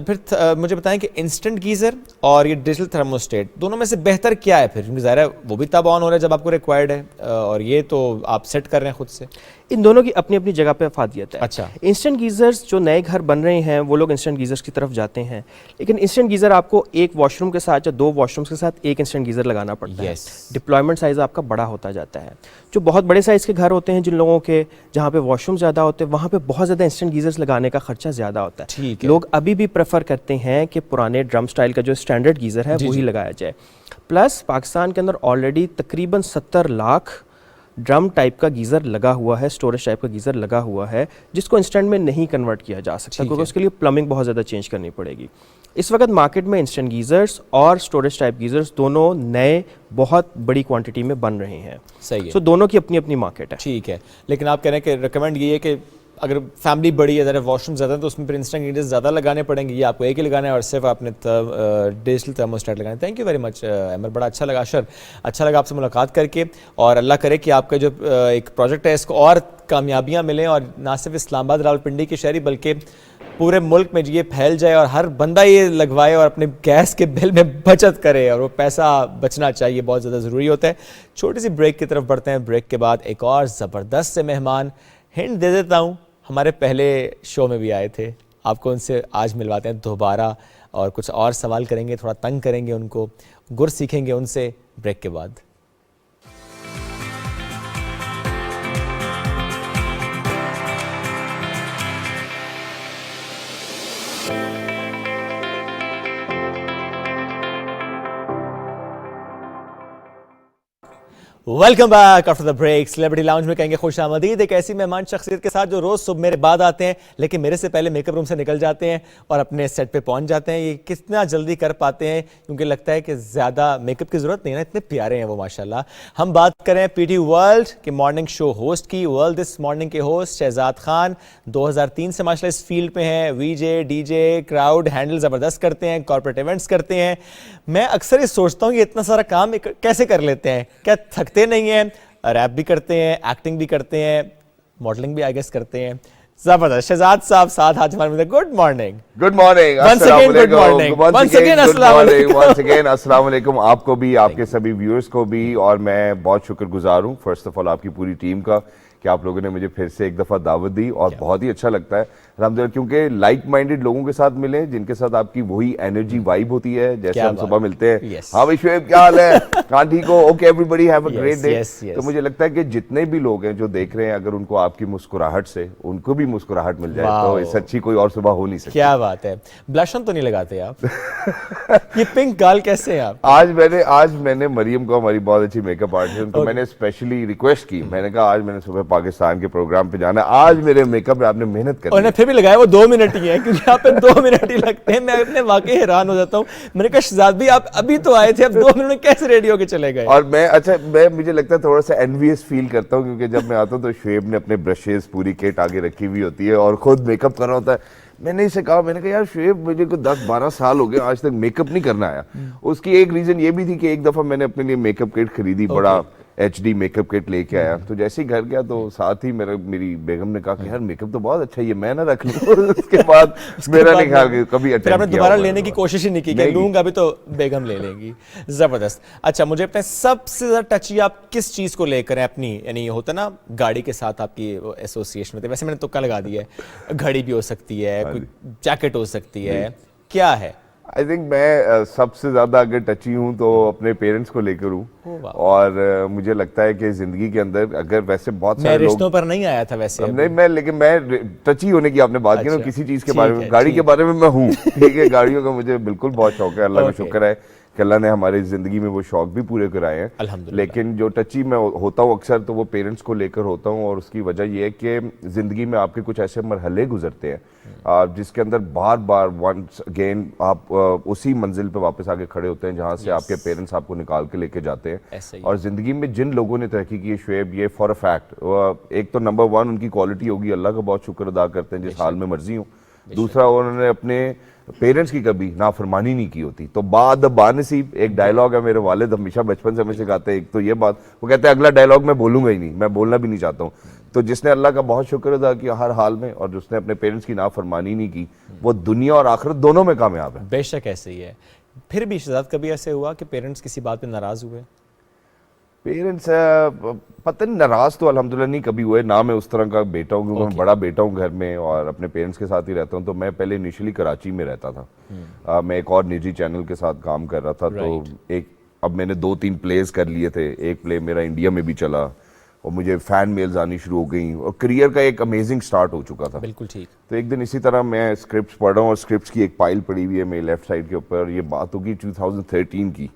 پھر مجھے بتائیں کہ انسٹنٹ گیزر اور یہ ڈیجیٹل تھرموسٹیٹ دونوں میں سے بہتر کیا ہے پھر, کیونکہ ظاہر ہے وہ بھی تب آن ہو رہا ہے جب آپ کو ریکوائرڈ ہے اور یہ تو آپ سیٹ کر رہے ہیں خود سے. ان دونوں کی اپنی اپنی جگہ پہ افادیت ہے. اچھا انسٹنٹ گیزرز جو نئے گھر بن رہے ہیں وہ لوگ انسٹنٹ گیزرز کی طرف جاتے ہیں, لیکن انسٹنٹ گیزر آپ کو ایک واش روم کے ساتھ یا 2 واش رومس کے ساتھ ایک انسٹنٹ گیزر لگانا پڑتا ہے. ڈپلائمنٹ سائز آپ کا بڑا ہوتا جاتا ہے. جو بہت بڑے سائز کے گھر ہوتے ہیں جن لوگوں کے جہاں پہ واش روم زیادہ ہوتے ہیں وہاں پہ بہت زیادہ انسٹنٹ گیزرز لگانے کا خرچہ زیادہ ہوتا ہے. لوگ ابھی بھی پریفر کرتے ہیں کہ پرانے ڈرم سٹائل کا جو اسٹینڈرڈ گیزر ہے وہی لگایا جائے. پلس پاکستان کے اندر آلریڈی تقریباً 70 لاکھ ڈرم ٹائپ کا گیزر لگا ہوا ہے, اسٹوریج ٹائپ کا گیزر لگا ہوا ہے جس کو انسٹنٹ میں نہیں کنورٹ کیا جا سکتا کیونکہ اس کے لیے پلمبنگ بہت زیادہ چینج کرنی پڑے گی. اس وقت مارکیٹ میں انسٹنٹ گیزرز اور اسٹوریج ٹائپ گیزرز دونوں نئے بہت بڑی کوانٹٹی میں بن رہے ہیں. صحیح ہے. سو دونوں کی اپنی اپنی مارکیٹ ہے. ٹھیک ہے, لیکن آپ کہہ رہے ہیں کہ ریکمینڈ یہ ہے کہ اگر فیملی بڑی ہے, ذرا واش روم زیادہ ہے تو اس میں پھر انسٹنٹ گیزر زیادہ لگانے پڑیں گے, یہ آپ کو ایک ہی لگانا ہے اور صرف آپ نے ڈیجیٹل تھرموسٹیٹ لگانا ہے. تھینک یو ویری مچ عمر, بڑا اچھا لگا. اشر, اچھا لگا آپ سے ملاقات کر کے, اور اللہ کرے کہ آپ کا جو ایک پروجیکٹ ہے اس کو اور کامیابیاں ملیں اور نہ صرف اسلام آباد راولپنڈی کے شہری بلکہ پورے ملک میں یہ پھیل جائے اور ہر بندہ یہ لگوائے اور اپنے گیس کے بل میں بچت کرے, اور وہ پیسہ بچنا چاہیے, بہت زیادہ ضروری ہوتا ہے. چھوٹی سی بریک کی طرف بڑھتے ہیں. بریک کے بعد ایک اور زبردست سے مہمان, ہنٹ دے دیتا ہوں, ہمارے پہلے شو میں بھی آئے تھے, آپ کو ان سے آج ملواتے ہیں دوبارہ اور کچھ اور سوال کریں گے, تھوڑا تنگ کریں گے ان کو, گر سیکھیں گے ان سے. بریک کے بعد welcome back after the break. Celebrity lounge میں کہیں گے خوش آمدید ایک ایسی مہمان شخصیت کے ساتھ جو روز صبح میرے بعد آتے ہیں لیکن میرے سے پہلے میک اپ روم سے نکل جاتے ہیں اور اپنے سیٹ پہ پہنچ جاتے ہیں. یہ کتنا جلدی کر پاتے ہیں کیونکہ لگتا ہے کہ زیادہ میک اپ کی ضرورت نہیں ہے نا, اتنے پیارے ہیں وہ ماشاءاللہ. ہم بات کریں پی ٹی ورلڈ کے مارننگ شو ہوسٹ کی. ورلڈ دس مارننگ کے ہوسٹ شہزاد خان 2003 سے ماشاءاللہ اس فیلڈ پہ ہیں. وی جے, ڈی جے, کراؤڈ ہینڈل زبردست کرتے ہیں, کارپوریٹ ایونٹس کرتے ہیں. میں اکثر یہ سوچتا ہوں کہ اتنا سارا کام کیسے کر لیتے ہیں, کیا تھکتے نہیں ہیں؟ ریپ بھی کرتے ہیں, ایکٹنگ بھی کرتے ہیں, ماڈلنگ بھی آئی گیس کرتے ہیں. زبردست. شہزاد صاحب ساتھ آج ہمارے good morning. Good morning. Once again السلام علیکم آپ کو بھی, آپ کے سبھی ویورز کو بھی, اور میں بہت شکر گزار ہوں فرسٹ آف آل آپ کی پوری ٹیم کا کہ آپ لوگوں نے مجھے پھر سے ایک دفعہ دعوت دی اور بہت ہی اچھا لگتا ہے الحمدللہ, کیونکہ لائک مائنڈیڈ لوگوں کے ساتھ ملیں جن کے ساتھ آپ کی وہی انرجی وائب ہوتی ہے. جیسے ہم صبح ملتے ہیں, ہاں بھائی شعیب کیا حال ہے, ہاں ٹھیک ہو, okay everybody have a great day. تو مجھے لگتا ہے کہ جتنے بھی لوگ ہیں جو دیکھ رہے ہیں اگر ان کو آپ کی مسکراہٹ سے ان کو بھی مسکراہٹ مل جائے تو اس اچھی کوئی اور صبح ہو نہیں سکتی. کیا بات ہے. بلشن تو نہیں لگاتے آپ؟ یہ پنک گال کیسے ہیں آپ؟ آج میں نے مریم کو, ہماری بہت اچھی میک اپ آرٹسٹ, ان کو میں نے اسپیشلی ریکویسٹ کی, میں نے کہا آج میں نے صبح پاکستان کے پروگرام پہ جانا, آج میرے میک اپ پہ آپ نے محنت کر, اور پھر بھی لگایا وہ 2 منٹ ہی ہے کیونکہ یہاں پہ 2 منٹ ہی لگتے ہیں. میں اپنے واقعی حیران ہو جاتا ہوں. میں نے کہا شہزاد بھی آپ ابھی تو آئے تھے, اب 2 منٹ میں کیسے ریڈی ہو کے چلے گئے؟ اور میں مجھے لگتا ہے تھوڑا سا انویس فیل کرتا ہوں کیونکہ جب میں آتا ہوں تو شعیب نے اپنے برشز پوری کٹ آگے رکھی ہوئی ہوتی ہے اور خود میک اپ کر رہا ہوتا ہے. میں نے اسے کہا, میں نے کہا یار شعیب مجھے کو 10-12 سال ہو گئے آج تک میک اپ نہیں کرنا آیا. اس کی ایک ریزن یہ بھی تھی کہ ایک دفعہ میں نے اپنے لیے میک اپ کٹ خریدی, بڑا ایچ ڈی میک اپ کٹ لے کے آیا, تو جیسے ہی گھر گیا تو ساتھ ہی میری بیگم نے کہا کہ یار میک اپ تو بہت اچھا ہے, یہ میں نہ رکھ لوں. اس کے بعد میرا نہیں کہا کہ کبھی پھر آپ نے دوبارہ لینے کی کوشش ہی نہیں کی کہ لوں گا بھی تو بیگم لے لیں گی. زبردست. اچھا مجھے بتائیں سب سے زیادہ ٹچی آپ کس چیز کو لے کر ہیں اپنی, یعنی ہوتا نا گاڑی کے ساتھ آپ کی ایسوسیشن ہوتی ہے, ویسے میں نے تکا لگا دیا ہے, گھڑی بھی ہو سکتی ہے, کوئی جیکٹ ہو سکتی ہے, کیا ہے؟ آئی تھنک میں سب سے زیادہ اگر ٹچی ہوں تو اپنے پیرنٹس کو لے کر ہوں, اور مجھے لگتا ہے کہ زندگی کے اندر اگر ویسے بہت سارے لوگ, رشتوں پر نہیں آیا تھا ویسے نہیں لیکن میں ٹچی ہونے کی آپ نے بات کی نا, کسی چیز کے بارے میں, گاڑی کے بارے میں میں ہوں, ٹھیک ہے, گاڑیوں کا مجھے بالکل بہت شوق ہے, اللہ کا شکر ہے کہ اللہ نے ہماری زندگی میں وہ شوق بھی پورے کرائے ہیں. لیکن جو ٹچی میں ہوتا ہوں اکثر تو وہ پیرنٹس کو لے کر ہوتا ہوں, اور اس کی وجہ یہ ہے کہ زندگی میں آپ کے کچھ ایسے مرحلے گزرتے ہیں جس کے اندر بار بار ونس اگین آپ اسی منزل پہ واپس آگے کھڑے ہوتے ہیں جہاں سے آپ کے پیرنٹس آپ کو نکال کے لے کے جاتے ہیں. اور زندگی میں جن لوگوں نے ترقی کی ہے شعیب, یہ فار اے فیکٹ, ایک تو نمبر 1 ان کی کوالٹی ہوگی, اللہ کا بہت شکر ادا کرتے ہیں جس حال میں مرضی ہوں. دوسرا انہوں نے اپنے پیرنٹس کی کبھی نافرمانی نہیں کی ہوتی. تو بعد بانصیب ایک ڈائلاگ ہے, میرے والد ہمیشہ بچپن سے ہمیں سکھاتے ہیں, ایک تو یہ بات, وہ کہتے ہیں اگلا ڈائلاگ میں بولوں گا ہی نہیں, میں بولنا بھی نہیں چاہتا ہوں. تو جس نے اللہ کا بہت شکر ادا کیا ہر حال میں, اور جس نے اپنے پیرنٹس کی نافرمانی نہیں کی, وہ دنیا اور آخرت دونوں میں کامیاب ہے. بے شک ایسے ہی ہے. پھر بھی شہزاد کبھی ایسے ہوا کہ پیرنٹس کسی بات پہ ناراض ہوئے؟ پیرنٹس پتہ نہیں, ناراض تو الحمدللہ نہیں کبھی ہوئے, نہ میں اس طرح کا بیٹا ہوں کیونکہ میں بڑا بیٹا ہوں گھر میں اور اپنے پیرنٹس کے ساتھ ہی رہتا ہوں. تو میں پہلے انیشلی کراچی میں رہتا تھا, میں ایک اور نجی چینل کے ساتھ کام کر رہا تھا. تو اب میں نے 2-3 پلیز کر لیے تھے, ایک پلے میرا انڈیا میں بھی چلا, اور مجھے فین میلز آنی شروع ہو گئیں, اور کریئر کا ایک امیزنگ سٹارٹ ہو چکا تھا. بالکل ٹھیک. تو ایک دن اسی طرح میں اسکرپٹس پڑھ رہا ہوں, اور اسکرپٹس کی ایک پائل پڑی ہوئی ہے میری لیفٹ سائڈ کے اوپر, یہ بات ہوگی 2013 کی.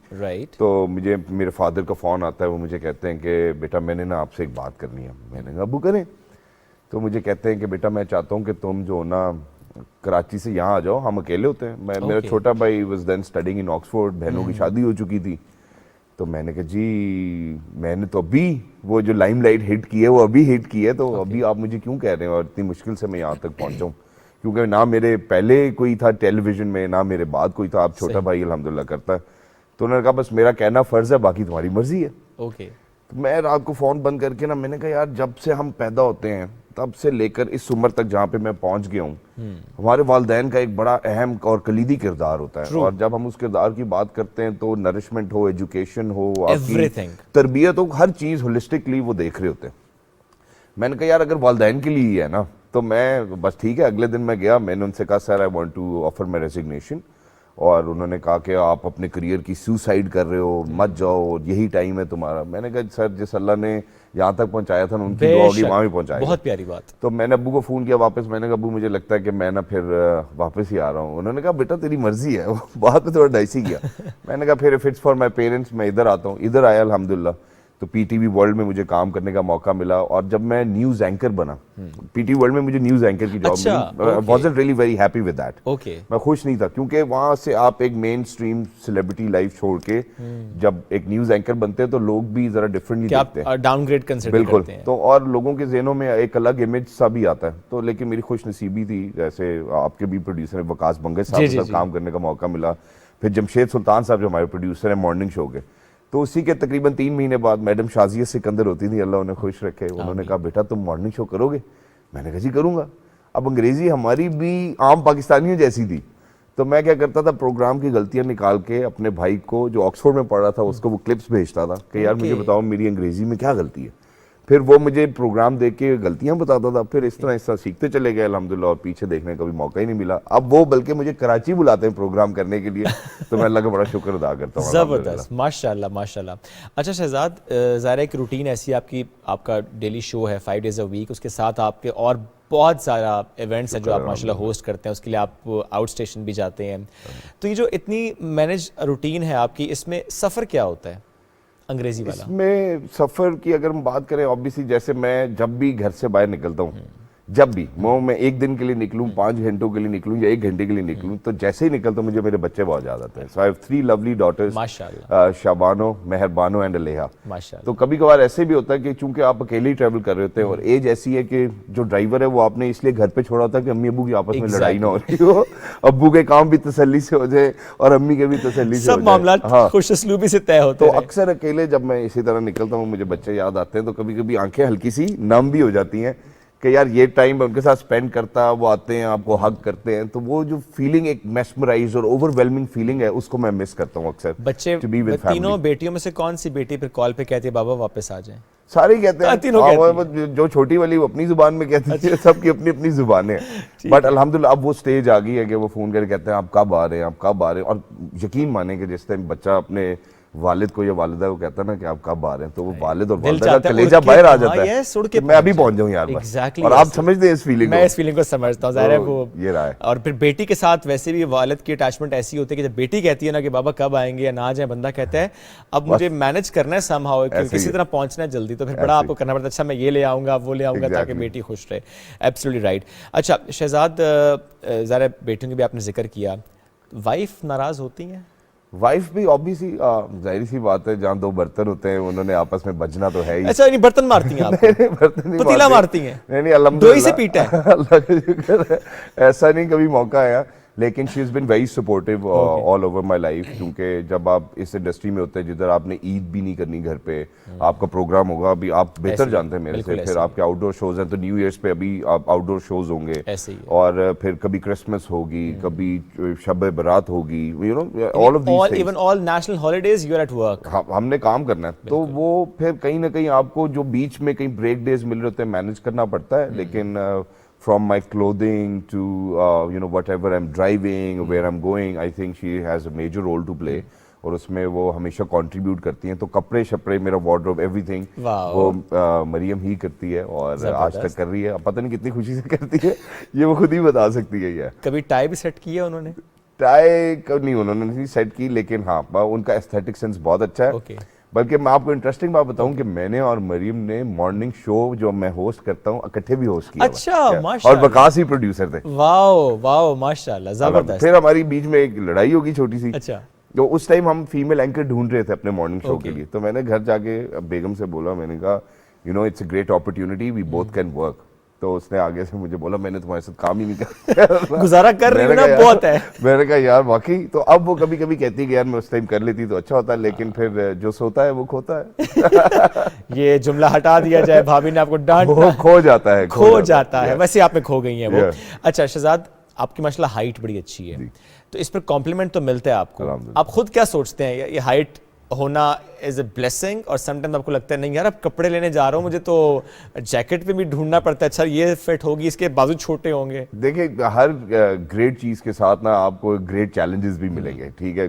تو مجھے میرے فادر کا فون آتا ہے, وہ مجھے کہتے ہیں کہ بیٹا میں نے نا آپ سے ایک بات کرنی ہے. میں نے کہا ابو کریں. تو مجھے کہتے ہیں کہ بیٹا میں چاہتا ہوں کہ تم جو نا کراچی سے یہاں آ جاؤ, ہم اکیلے ہوتے ہیں. میرا چھوٹا بھائی was then studying in Oxford, بہنوں کی شادی ہو چکی تھی. تو میں نے کہا جی میں نے تو ابھی وہ جو لائم لائٹ ہٹ کی ہے وہ ابھی ہٹ کی ہے, تو ابھی آپ مجھے کیوں کہہ رہے ہیں, اور اتنی مشکل سے میں یہاں تک پہنچا ہوں, کیونکہ نہ میرے پہلے کوئی تھا ٹیلی ویژن میں, نہ میرے بعد کوئی تھا. آپ چھوٹا بھائی الحمدللہ کرتا ہے. تو انہوں نے کہا بس میرا کہنا فرض ہے, باقی تمہاری مرضی ہے. میں رات کو فون بند کر کے نا, میں نے کہا یار جب سے ہم پیدا ہوتے ہیں تب سے لے کر اس عمر تک جہاں پہ میں پہنچ گیا ہوں, ہمارے والدین کا ایک بڑا اہم اور کلیدی کردار ہوتا ہے. اور جب ہم اس کردار کی بات کرتے ہیں تو نرشمنٹ ہو, ایجوکیشن ہو, آپ کی تربیت ہو, ہر چیز ہولسٹکلی وہ دیکھ رہے ہوتے ہیں. میں نے کہا یار اگر والدین کے لیے ہی ہے نا تو میں بس ٹھیک ہے. اگلے دن میں گیا, میں نے ان سے کہا sir I want to offer my resignation, اور انہوں نے کہا کہ آپ اپنے کریئر کی سوسائڈ کر رہے ہو, مت جاؤ, یہی ٹائم ہے تمہارا. میں نے کہا سر جس اللہ نے یہاں تک پہنچایا تھا نا ان کی دعا ہوگی وہاں بھی پہنچایا. بہت پیاری بات. تو میں نے ابو کو فون کیا واپس, میں نے کہا ابو مجھے لگتا ہے کہ میں نا پھر واپس ہی آ رہا ہوں. انہوں نے کہا بیٹا تیری مرضی ہے. بات میں تھوڑا ڈائسی کیا. میں نے کہا پھر if it's for my parents میں ادھر آتا ہوں. ادھر آیا الحمدللہ, تو پی ٹی وی ورلڈ میں مجھے کام کرنے کا موقع ملا, اور جب میں نیوز اینکر بنا پی ٹی وی ورلڈ میں مجھے نیوز اینکر کی جاب ملی. wasn't really very happy with that. میں خوش نہیں تھا, کیونکہ وہاں سے آپ ایک مین اسٹریم سیلیبریٹی لائف چھوڑ کے جب ایک نیوز اینکر بنتے ہیں تو لوگ بھی ذرا ڈفرینٹلی دیکھتے ہیں, ڈاؤن گریڈ کنسیڈر کرتے ہیں. تو اور لوگوں کے ذہنوں میں ایک الگ امیج سا بھی آتا ہے. تو لیکن میری خوش نصیبی تھی, جیسے آپ کے بھی پروڈیوسر ہیں وقاص بنگش صاحب کے ساتھ کام کرنے کا موقع ملا. پھر جمشید سلطان صاحب جو ہمارے پروڈیوسر ہیں مارننگ شو کے, تو اسی کے تقریباً 3 مہینے بعد میڈم شازیہ سکندر ہوتی تھی, اللہ انہیں خوش رکھے, انہوں نے کہا بیٹا تم مارننگ شو کرو گے؟ میں نے کہا جی کروں گا. اب انگریزی ہماری بھی عام پاکستانیوں جیسی تھی, تو میں کیا کرتا تھا پروگرام کی غلطیاں نکال کے اپنے بھائی کو جو آکسفورڈ میں پڑھ رہا تھا اس کو وہ کلپس بھیجتا تھا کہ یار مجھے بتاؤ میری انگریزی میں کیا غلطی ہے. پھر وہ مجھے پروگرام دیکھ کے غلطیاں بتاتا تھا. پھر اس طرح سیکھتے چلے گئے الحمدللہ, اور پیچھے دیکھنے کا بھی موقع ہی نہیں ملا. اب وہ بلکہ مجھے کراچی بلاتے ہیں پروگرام کرنے کے لیے, تو میں اللہ کا بڑا شکر ادا کرتا ہوں. زبردست, ماشاءاللہ ماشاءاللہ. اچھا شہزاد, ظاہر ہے ایک روٹین ایسی آپ کا ڈیلی شو ہے 5 days a week, اس کے ساتھ آپ کے اور بہت سارا ایونٹس ہیں جو آپ ماشاءاللہ ہوسٹ کرتے ہیں, اس کے لیے آپ آؤٹ اسٹیشن بھی جاتے ہیں. تو یہ جو اتنی مینیج روٹین ہے آپ کی, اس میں سفر کیا ہوتا ہے انگریزی والا؟ اس میں سفر کی اگر ہم بات کریں, obviously جیسے میں جب بھی گھر سے باہر نکلتا ہوں, جب بھی میں 1 دن کے لیے نکلوں, 5 گھنٹوں کے لیے نکلوں یا 1 گھنٹے کے لیے نکلوں, تو جیسے ہی نکلتا مجھے میرے بچے بہت یاد آتے ہیں. سو آئی ہیو 3 لولی ڈاٹرز, شابانو, مہر بانو اینڈ الیہا. تو کبھی کبھار ایسے بھی ہوتا ہے کہ چونکہ آپ اکیلے ہی ٹریول کر رہے ہوتے ہیں اور ایج ایسی ہے کہ جو ڈرائیور ہے وہ آپ نے اس لیے گھر پہ چھوڑا ہوتا ہے کہ امی ابو کی آپس میں لڑائی نہ ہو رہی ہو, ابو کے کام بھی تسلی سے ہو جائے اور امی کے بھی تسلی سے ہو جائے, سب معاملات خوش اسلوبی سے طے ہوتے ہیں. تو اکثر اکیلے جب میں اسی طرح نکلتا ہوں مجھے بچے یاد آتے ہیں, تو کبھی کبھی آنکھیں ہلکی سی نم بھی ہو جاتی ہیں کہ یار یہ ٹائم میں ان کے ساتھ سپینڈ کرتا, وہ آتے ہیں آپ کو ہگ کرتے ہیں, تو وہ جو فیلنگ ایک میسمرائز اور اوور ویلمنگ فیلنگ ہے اس کو میں مس کرتا ہوں اکثر. بچے تینوں بیٹیوں میں سے کون سی بیٹی پھر کال پہ کہتی ہے بابا واپس آ جائیں؟ سارے کہتے ہیں, جو چھوٹی والی وہ اپنی زبان میں کہتی ہے, سب کی اپنی اپنی زبانیں ہیں, بٹ الحمدللہ اب وہ سٹیج آ گئی ہے کہ وہ فون کر کے کہتے ہیں آپ کب آ رہے ہیں, آپ کب آ رہے ہیں. اور یقین مانیں کہ جس ٹائم بچہ اپنے والد کو یا والدہ کو کہتا ہے نا کہ آپ کب آ رہے ہیں, تو وہ والد اور والدہ کا کلیجہ باہر آ جاتا ہے کہ میں ابھی پہنچ جاؤں یار بس. اور آپ سمجھتے ہیں اس فیلنگ کو؟ میں اس فیلنگ کو سمجھتا ہوں, ظاہر ہے وہ یہ رہا ہے. اور پھر بیٹی کے ساتھ ویسے بھی والد کی اٹیچمنٹ ایسی ہوتی ہے کہ جب بیٹی کہتی ہے نا کہ بابا کب آئیں گے یا نہ آ جائیں, بندہ کہتا ہے اب مجھے مینج کرنا ہے سم ہاؤ, کسی طرح پہنچنا ہے جلدی, تو پھر بڑا آپ کو کرنا پڑتا ہے اچھا میں یہ لے آؤں گا وہ لے آؤں گا تاکہ بیٹی خوش رہے. Absolutely right. اچھا شہزاد, ظاہر بیٹیوں کی بھی آپ نے ذکر کیا, وائف ناراض ہوتی ہیں؟ وائف بھی obviously ظاہری سی بات ہے, جہاں 2 برتن ہوتے ہیں انہوں نے آپس میں بجنا تو ہے ہی. اچھا نہیں برتن مارتی ہیں آپ؟ پتیلا مارتی ہیں؟ نہیں الحمدللہ, دو ہی سے پیٹا ہے. اللہ کا شکر ہے, ایسا نہیں کبھی موقع آیا, لیکن she is been very supportive all over my life. کیونکہ جب آپ اس انڈسٹری میں ہوتے ہیں جدھر آپ نے عید بھی نہیں کرنی گھر پہ, آپ کا پروگرام ہوگا, ابھی آپ بہتر جانتے ہیں میرے سے, پھر آپ کے آؤٹ ڈور شوز ہیں, تو نیو ایئرس پہ ابھی آپ آؤٹ ڈور شوز ہوں گے, اور پھر کبھی کرسمس ہوگی, کبھی شب برات ہوگی, you know all of these even all national holidays you are at work. ہم نے کام کرنا ہے, تو وہ پھر کہیں نہ کہیں آپ کو جو بیچ میں کہیں بریک ڈیز مل رہے ہوتے ہیں مینیج کرنا پڑتا ہے. لیکن from my clothing to whatever I'm driving, where I'm going, I think she has a major role to play. اور اس میں وہ ہمیشہ کنٹریبیوٹ کرتی ہیں. تو کپڑے شپڑے, میرا وارڈروب, ایوری تھنگ وہ مریم ہی کرتی ہے, اور آج تک کر رہی ہے. اب پتہ نہیں کتنی خوشی سے کرتی ہے, یہ وہ خود ہی بتا سکتی ہے. یہ کبھی ٹائی بھی سیٹ کی ہے انہوں نے؟ ٹائی نہیں انہوں نے نہیں سیٹ کی, لیکن ہاں ان کا ایستھیٹک سینس بہت اچھا ہے. بلکہ میں آپ کو انٹرسٹنگ بات بتاؤں کہ میں نے اور مریم نے مارننگ شو جو میں ہوسٹ کرتا ہوں اکٹھے بھی ہوسٹ کیا. اچھا, اور وقاص ہی پروڈیوسر تھے. واو واو ماشاءاللہ, زبردست. پھر ہماری بیچ میں ایک لڑائی ہوگی چھوٹی سی. اچھا. تو اس ٹائم ہم فیمیل اینکر ڈھونڈ رہے تھے اپنے مارننگ شو کے لیے, تو میں نے گھر جا کے بیگم سے بولا, میں نے کہا it's a great opportunity, we both can work. تو اس نے آگے سے مجھے بولا میں نے تمہارے ساتھ کام ہی نہیں کیا, گزارا کر رہی ہوں نا بہت ہے. میں نے کہا یار واقعی. تو اب وہ کبھی کبھی کہتی کہ یار میں اس ٹائم کر لیتی تو اچھا ہوتا, لیکن پھر جو سوتا ہے وہ کھوتا ہے. یہ جملہ ہٹا دیا جائے, بھابھی نے آپ کو ڈانٹا, کھو جاتا ہے, کھو جاتا ہے. ویسے آپ میں کھو گئی ہیں وہ. اچھا شہزاد, آپ کی ماشاءاللہ ہائٹ بڑی اچھی ہے, تو اس پر کمپلیمنٹ تو ملتا ہے آپ کو. آپ خود کیا سوچتے ہیں, یہ ہائٹ ہونا از اے بلیسنگ, اور سم ٹائم آپ کو لگتا ہے نہیں یار اب کپڑے لینے جا رہا ہوں مجھے تو جیکٹ پہ بھی ڈھونڈنا پڑتا ہے, اچھا یہ فٹ ہوگی, اس کے بازو چھوٹے ہوں گے؟ دیکھیں ہر گریٹ چیز کے ساتھ نا آپ کو گریٹ چیلنجز بھی ملیں گے, ٹھیک ہے.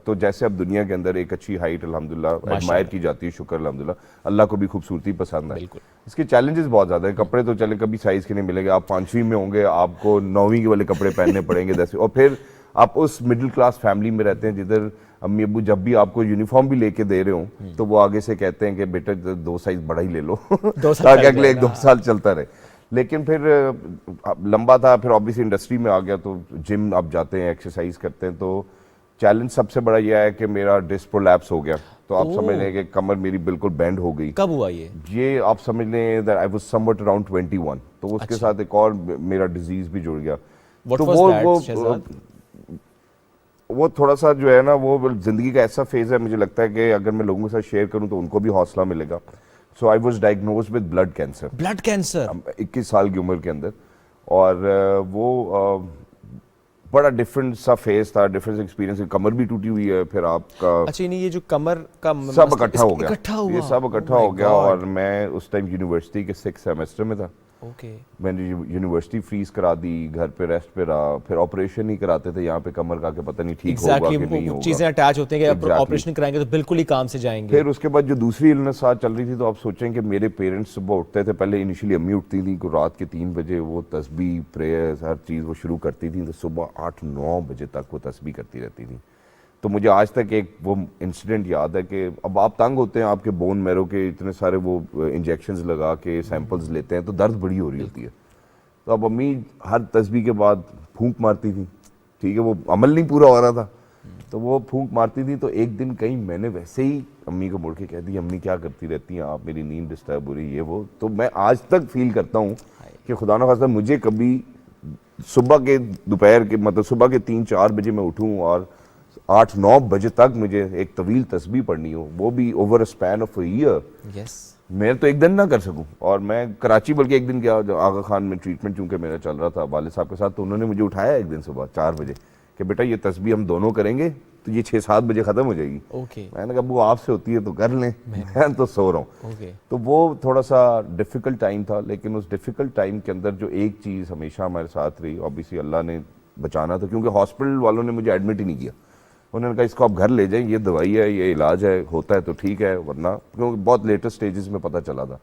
تو جیسے اب دنیا کے اندر ایک اچھی ہائٹ الحمدللہ ایڈمائر کی جاتی ہے, شکر الحمدللہ, اللہ کو بھی خوبصورتی پسند ہے. اس کے چیلنجز بہت زیادہ ہیں. کپڑے تو چلیں کبھی سائز کے نہیں ملیں گے, آپ 5ویں میں ہوں گے آپ کو 9ویں والے کپڑے پہننے پڑیں گے 10ویں. اور پھر آپ اس مڈل کلاس فیملی میں رہتے ہیں جدھر امی ابو جب بھی آپ کو یونیفارم بھی لے کے دے رہے ہوں تو وہ آگے سے کہتے ہیں کہ بیٹا 2 سائز بڑا ہی لے لو تاکہ اگلے 1-2 سال چلتا رہے. لیکن پھر لمبا تھا, پھر آبویسلی انڈسٹری میں آ گیا, تو جم آپ جاتے ہیں, ایکسرسائز کرتے ہیں. تو چیلنج سب سے بڑا یہ ہے کہ میرا ڈسک پرولیپس ہو گیا, تو آپ سمجھ لیں کہ کمر میری بالکل بینڈ ہو گئی. کب ہوا یہ آپ سمجھ لیں that I was somewhat around 21. تو اس کے ساتھ ایک اور میرا ڈیزیز بھی جڑ گیا. تو وہ تھوڑا سا جو ہے نا, وہ زندگی کا ایسا فیز ہے, مجھے لگتا ہے کہ اگر میں لوگوں کے ساتھ شیئر کروں تو ان کو بھی حوصلہ ملے گا. So I was diagnosed with blood cancer. 21 سال کی عمر کے اندر, اور وہ بڑا ڈفرینٹ سا فیز تھا, ڈفرینٹ ایکسپیرینس. کمر بھی ٹوٹی ہوئی ہے, پھر آپ کا اچھا نہیں, یہ جو کمر کا سب اکٹھا ہو گیا, یہ سب اکٹھا ہو گیا. اور میں اس ٹائم یونیورسٹی کے 6th سیمسٹر میں تھا. میں نے یونیورسٹی فریز کرا دی, گھر پہ ریسٹ پہ رہا. پھر آپریشن ہی کراتے تھے یہاں پہ کمر کا کہ پتہ نہیں ٹھیک ہوگا کہ نہیں ہوگا, چیزیں اٹیچ ہوتے ہیں کہ آپریشن کرائیں گے تو بالکل ہی کام سے جائیں گے. پھر اس کے بعد جو دوسری النس ساتھ چل رہی تھی, تو آپ سوچیں کہ میرے پیرنٹس صبح اٹھتے تھے, پہلے انیشلی امی اٹھتی تھیں کو رات کے 3 بجے, وہ تسبیح پریئرز ہر چیز وہ شروع کرتی تھیں, تو صبح 8-9 بجے تک وہ تسبیح کرتی رہتی تھیں. تو مجھے آج تک ایک وہ انسیڈنٹ یاد ہے کہ اب آپ تنگ ہوتے ہیں, آپ کے بون میرو کے اتنے سارے وہ انجیکشنز لگا کے سیمپلز لیتے ہیں, تو درد بڑی ہو رہی ہوتی ہے. تو اب امی ہر تسبیح کے بعد پھونک مارتی تھی, ٹھیک ہے, وہ عمل نہیں پورا ہو رہا تھا تو وہ پھونک مارتی تھی. تو ایک دن کہیں میں نے ویسے ہی امی کو مڑ کے کہہ دی, امی کیا کرتی رہتی ہیں آپ, میری نیند ڈسٹرب ہو رہی ہے وہ. تو میں آج تک فیل کرتا ہوں کہ خدا نہ خواستہ مجھے کبھی صبح کے دوپہر کے مطلب صبح کے 3-4 بجے میں اٹھوں اور 8-9 بجے تک مجھے ایک طویل تسبیح پڑھنی ہو, وہ بھی over a span of a year, میں تو ایک دن نہ کر سکوں. اور میں کراچی بلکہ ایک دن گیا آغا خان میں ٹریٹمنٹ چونکہ میرا چل رہا تھا والد صاحب کے ساتھ, تو انہوں نے مجھے اٹھایا ایک دن صبح 4 بجے کہ بیٹا یہ تسبیح ہم دونوں کریں گے تو یہ 6-7 بجے ختم ہو جائے گی. میں نے کہا وہ آپ سے ہوتی ہے تو کر لیں, میں تو سو رہا ہوں. تو وہ تھوڑا سا ڈیفیکلٹ ٹائم تھا, لیکن اس ڈیفیکلٹ ٹائم کے اندر جو ایک چیز ہمیشہ ہمارے ساتھ رہی, اوبیسلی اللہ نے بچانا تھا, کیونکہ ہاسپٹل والوں نے مجھے ایڈمٹ ہی نہیں کیا. انہوں نے کہا اس کو آپ گھر لے جائیں, یہ دوائی ہے, یہ علاج ہے, ہوتا ہے تو ٹھیک ہے, ورنہ کیونکہ بہت لیٹسٹ سٹیجز میں پتہ چلا تھا.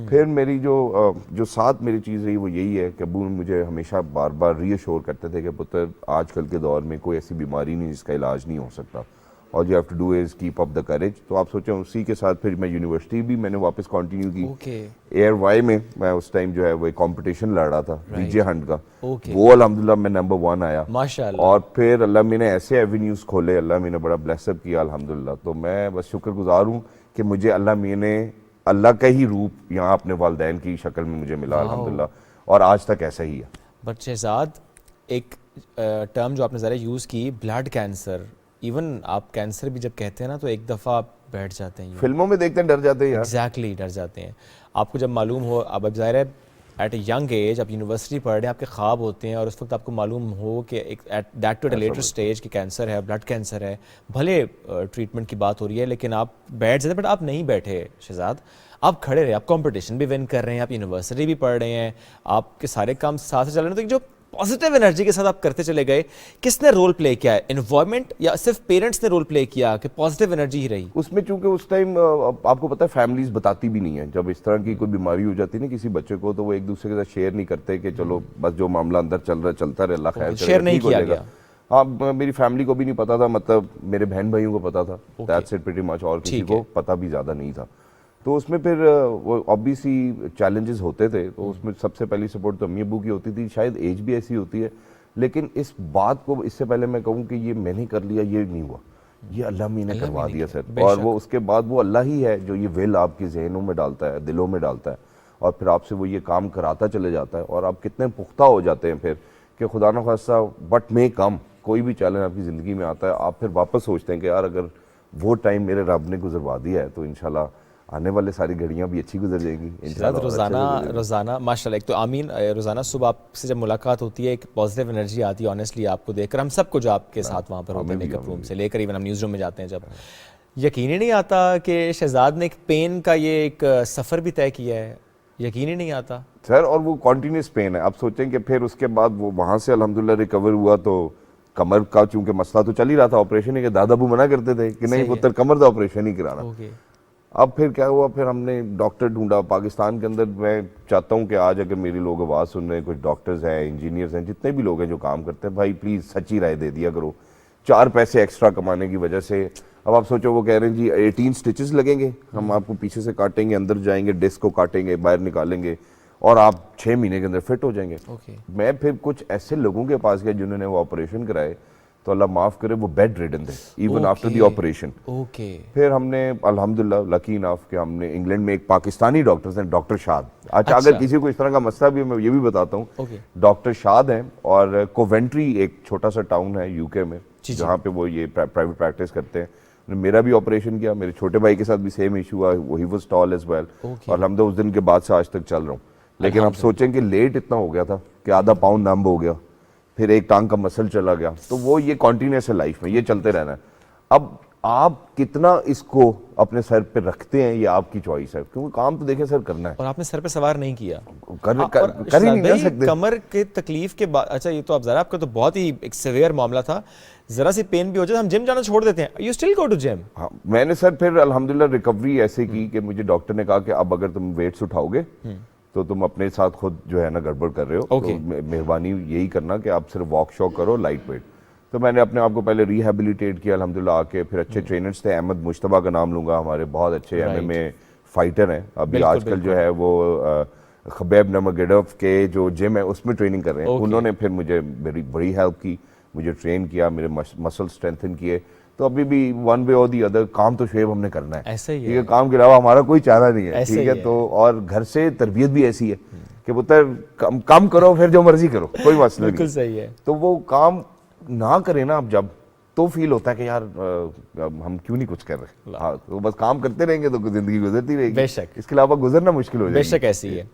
پھر میری جو ساتھ میری چیز رہی وہ یہی ہے کہ ابو مجھے ہمیشہ بار بار ری ایشور کرتے تھے کہ پتر آج کل کے دور میں کوئی ایسی بیماری نہیں جس کا علاج نہیں ہو سکتا, اور you have to do is keep up the courage. تو آپ سوچیں اسی کے ساتھ پھر میں یونیورسٹی بھی میں نے واپس کنٹینیو کی. ایئر وائی میں میں اس ٹائم جو ہے وہ ایک کمپٹیشن لڑ رہا تھا وی جے ہنٹ کا, وہ الحمدللہ میں نمبر 1 آیا ماشاءاللہ. اور پھر اللہ میں نے ایسے ایونیوز کھولے, اللہ میں نے بڑا بلیس اپ کیا الحمدللہ. تو میں بس شکر گزار ہوں کہ مجھے اللہ میں نے اللہ کا ہی روپ یہاں اپنے والدین کی شکل میں مجھے ملا الحمدللہ, اور آج تک ایسا ہی ہے. بٹ شہزاد ایک ٹرم جو آپ نے ذرا یوز کی, بلڈ کینسر, ایون آپ کینسر بھی جب کہتے ہیں نا تو ایک دفعہ آپ بیٹھ جاتے ہیں, فلموں میں دیکھتے ہیں ڈر جاتے ہیں یار. ایگزیکٹلی ڈر جاتے ہیں. آپ کو جب معلوم ہو, اب ظاہر ہے ایٹ اے ینگ ایج آپ یونیورسٹی پڑھ رہے ہیں, آپ کے خواب ہوتے ہیں, اور اس وقت آپ کو معلوم ہو کہ at that to a later stage کہ کینسر ہے, بلڈ کینسر ہے, بھلے ٹریٹمنٹ کی بات ہو رہی ہے, لیکن آپ بیٹھ جاتے ہیں. بٹ آپ نہیں بیٹھے شہزاد, آپ کھڑے رہے, آپ کمپٹیشن بھی ون کر رہے ہیں, آپ یونیورسٹی بھی پڑھ رہے ہیں, آپ کے سارے کام ساتھ چل رہے ہیں. تو جو پازیٹیو انرجی کے ساتھ آپ کرتے چلے گئے, کس نے رول پلے کیا ہے, انوائرمنٹ یا صرف پیرنٹس نے رول پلے کیا کہ پازیٹیو انرجی ہی رہی؟ اس میں چونکہ اس ٹائم آپ کو پتہ ہے فیملیز بتاتی بھی نہیں ہیں, جب اس طرح کی کوئی بیماری ہو جاتی ہے نا کسی بچے کو, تو وہ ایک دوسرے کے ساتھ شیئر نہیں کرتے کہ چلو بس جو معاملہ اندر چل رہا چلتا رہے, اللہ خیر کرے, شیئر نہیں کیا گیا. ہاں میری فیملی کو بھی نہیں پتا تھا, مطلب میرے بہن بھائیوں کو پتا تھا, دیٹس اٹ پریٹی مچ, اور کسی کو پتہ بھی زیادہ نہیں تھا. تو اس میں پھر وہ آبویسلی چیلنجز ہوتے تھے, تو اس میں سب سے پہلی سپورٹ تو امی ابو کی ہوتی تھی, شاید ایج بھی ایسی ہوتی ہے, لیکن اس بات کو اس سے پہلے میں کہوں کہ یہ میں نے کر لیا, یہ نہیں ہوا, یہ اللہ میں نے کروا دیا سر. اور وہ اس کے بعد وہ اللہ ہی ہے جو یہ ول آپ کے ذہنوں میں ڈالتا ہے, دلوں میں ڈالتا ہے, اور پھر آپ سے وہ یہ کام کراتا چلے جاتا ہے, اور آپ کتنے پختہ ہو جاتے ہیں پھر کہ خدا نہ خواستہ بٹ میں کم کوئی بھی چیلنج آپ کی زندگی میں آتا ہے, آپ پھر واپس سوچتے ہیں کہ یار اگر وہ ٹائم میرے رب نے گزروا دیا ہے تو انشاءاللہ آنے والے ساری گھڑیاں بھی اچھی گزر جائیں گی روزانہ ماشاءاللہ. ایک تو آمین, روزانہ صبح آپ سے جب ملاقات ہوتی ہے ایک پازیٹیو انرجی آتی ہے آنیسٹلی آپ کو دیکھ کر, ہم سب کو جو آپ کے ساتھ وہاں پر ہوتے ہیں میک اپ روم سے لے کر ایون ہم نیوز روم میں جاتے ہیں, جب یقین ہی نہیں آتا کہ شہزاد نے ایک پین کا یہ ایک سفر بھی طے کیا ہے, یقین ہی نہیں آتا سر. اور وہ کنٹینیوس پین ہے. آپ سوچیں کہ پھر اس کے بعد وہ وہاں سے الحمدللہ ریکور ہوا, تو کمر کا چونکہ مسئلہ تو چل ہی رہا تھا, آپریشن ہی کہ دادا ابو منع کرتے تھے کہ نہیں پتر کمر کا آپریشن ہی کرانا. اب پھر کیا ہوا, پھر ہم نے ڈاکٹر ڈھونڈا پاکستان کے اندر. میں چاہتا ہوں کہ آج اگر میری لوگ آواز سن رہے ہیں, کچھ ڈاکٹرز ہیں, انجینئرز ہیں, جتنے بھی لوگ ہیں جو کام کرتے ہیں, بھائی پلیز سچی رائے دے دیا کرو. 4 پیسے ایکسٹرا کمانے کی وجہ سے اب آپ سوچو وہ کہہ رہے ہیں جی 18 سٹچز لگیں گے, ہم آپ کو پیچھے سے کاٹیں گے, اندر جائیں گے, ڈسک کو کاٹیں گے, باہر نکالیں گے, اور آپ 6 مہینے کے اندر فٹ ہو جائیں گے. میں پھر کچھ ایسے لوگوں کے پاس گیا جنہوں نے وہ آپریشن کرائے, تو اللہ معاف کرے وہ بیڈ ریڈن تھے ایون آفٹر دی آپریشن. پھر ہم نے الحمدللہ لکی انف کہ ہم نے انگلینڈ میں ایک پاکستانی ڈاکٹر ہیں, ڈاکٹر شاد. اچھا اگر کسی کو اس طرح کا مسئلہ بھی میں یہ بھی بتاتا ہوں, ڈاکٹر شاد ہیں, اور کوونٹری ایک چھوٹا سا ٹاؤن ہے یو کے میں جہاں پہ وہ یہ پرائیویٹ پریکٹس کرتے ہیں. میرا بھی آپریشن کیا, میرے چھوٹے بھائی کے ساتھ بھی سیم ایشو ہوا, وہی واز ٹال ایز ویل, اور الحمدللہ اس دن کے بعد سے آج تک چل رہا ہوں. لیکن آپ سوچیں کہ لیٹ اتنا ہو گیا تھا کہ آدھا پاؤنڈ نمب ہو گیا, پھر ایک ٹانگ کا مسل چلا گیا, تو وہ یہ کنٹینیوس ہے لائف میں, یہ چلتے رہنا ہے. اب آپ کتنا اس کو اپنے سر پہ رکھتے ہیں یہ آپ کی چوائس ہے, کیونکہ کام تو دیکھیں سر کرنا ہے. اور آپ نے سر پہ سوار نہیں کیا, کر ہی نہیں کر سکتے. کمر کے تکلیف کے بعد, اچھا یہ تو اب ذرا آپ کا تو بہت ہی ایک سیویئر معاملہ تھا, ذرا سی پین بھی ہو جائے ہم جم جانا چھوڑ دیتے ہیں, you still go to gym. ہاں میں نے سر پھر الحمدللہ ریکوری ایسے کی کہ مجھے ڈاکٹر نے کہا کہ اب اگر تم ویٹس اٹھاؤ گے تو تم اپنے ساتھ خود جو ہے نا گڑبڑ کر رہے ہو, تو مہربانی یہی کرنا کہ آپ صرف واک شاک کرو لائٹ ویٹ. تو میں نے اپنے آپ کو پہلے ریہیبلیٹیٹ کیا الحمدللہ آ کے, پھر اچھے ٹرینرز تھے, احمد مجتبیٰ کا نام لوں گا, ہمارے بہت اچھے MMA فائٹر ہیں. ابھی آج کل جو ہے وہ خبیب نرمگیڈوف کے جو جم ہے اس میں ٹریننگ کر رہے ہیں, انہوں نے پھر مجھے میری بڑی ہیلپ کی, مجھے ٹرین کیا, میرے مسل اسٹرینتھن کیے. تو ابھی بھی ون وے اور دی ادر کام تو شعیب ہم نے کرنا ہے, ایسا ہی ہے, کیونکہ کام کے علاوہ ہمارا کوئی چارہ نہیں ہے, ٹھیک ہے. تو اور گھر سے تربیت بھی ایسی ہے کہ پتر کم کرو پھر جو مرضی کرو, کوئی مسئلہ نہیں. بالکل صحیح ہے. تو وہ کام نہ کریں نا اب جب, تو فیل ہوتا ہے کہ یار ہم کیوں نہیں کچھ کر رہے. ہاں تو بس کام کرتے رہیں گے تو زندگی گزرتی رہے گی, بے شک, اس کے علاوہ گزرنا مشکل ہو جائے گا. بے شک ایسی ہے.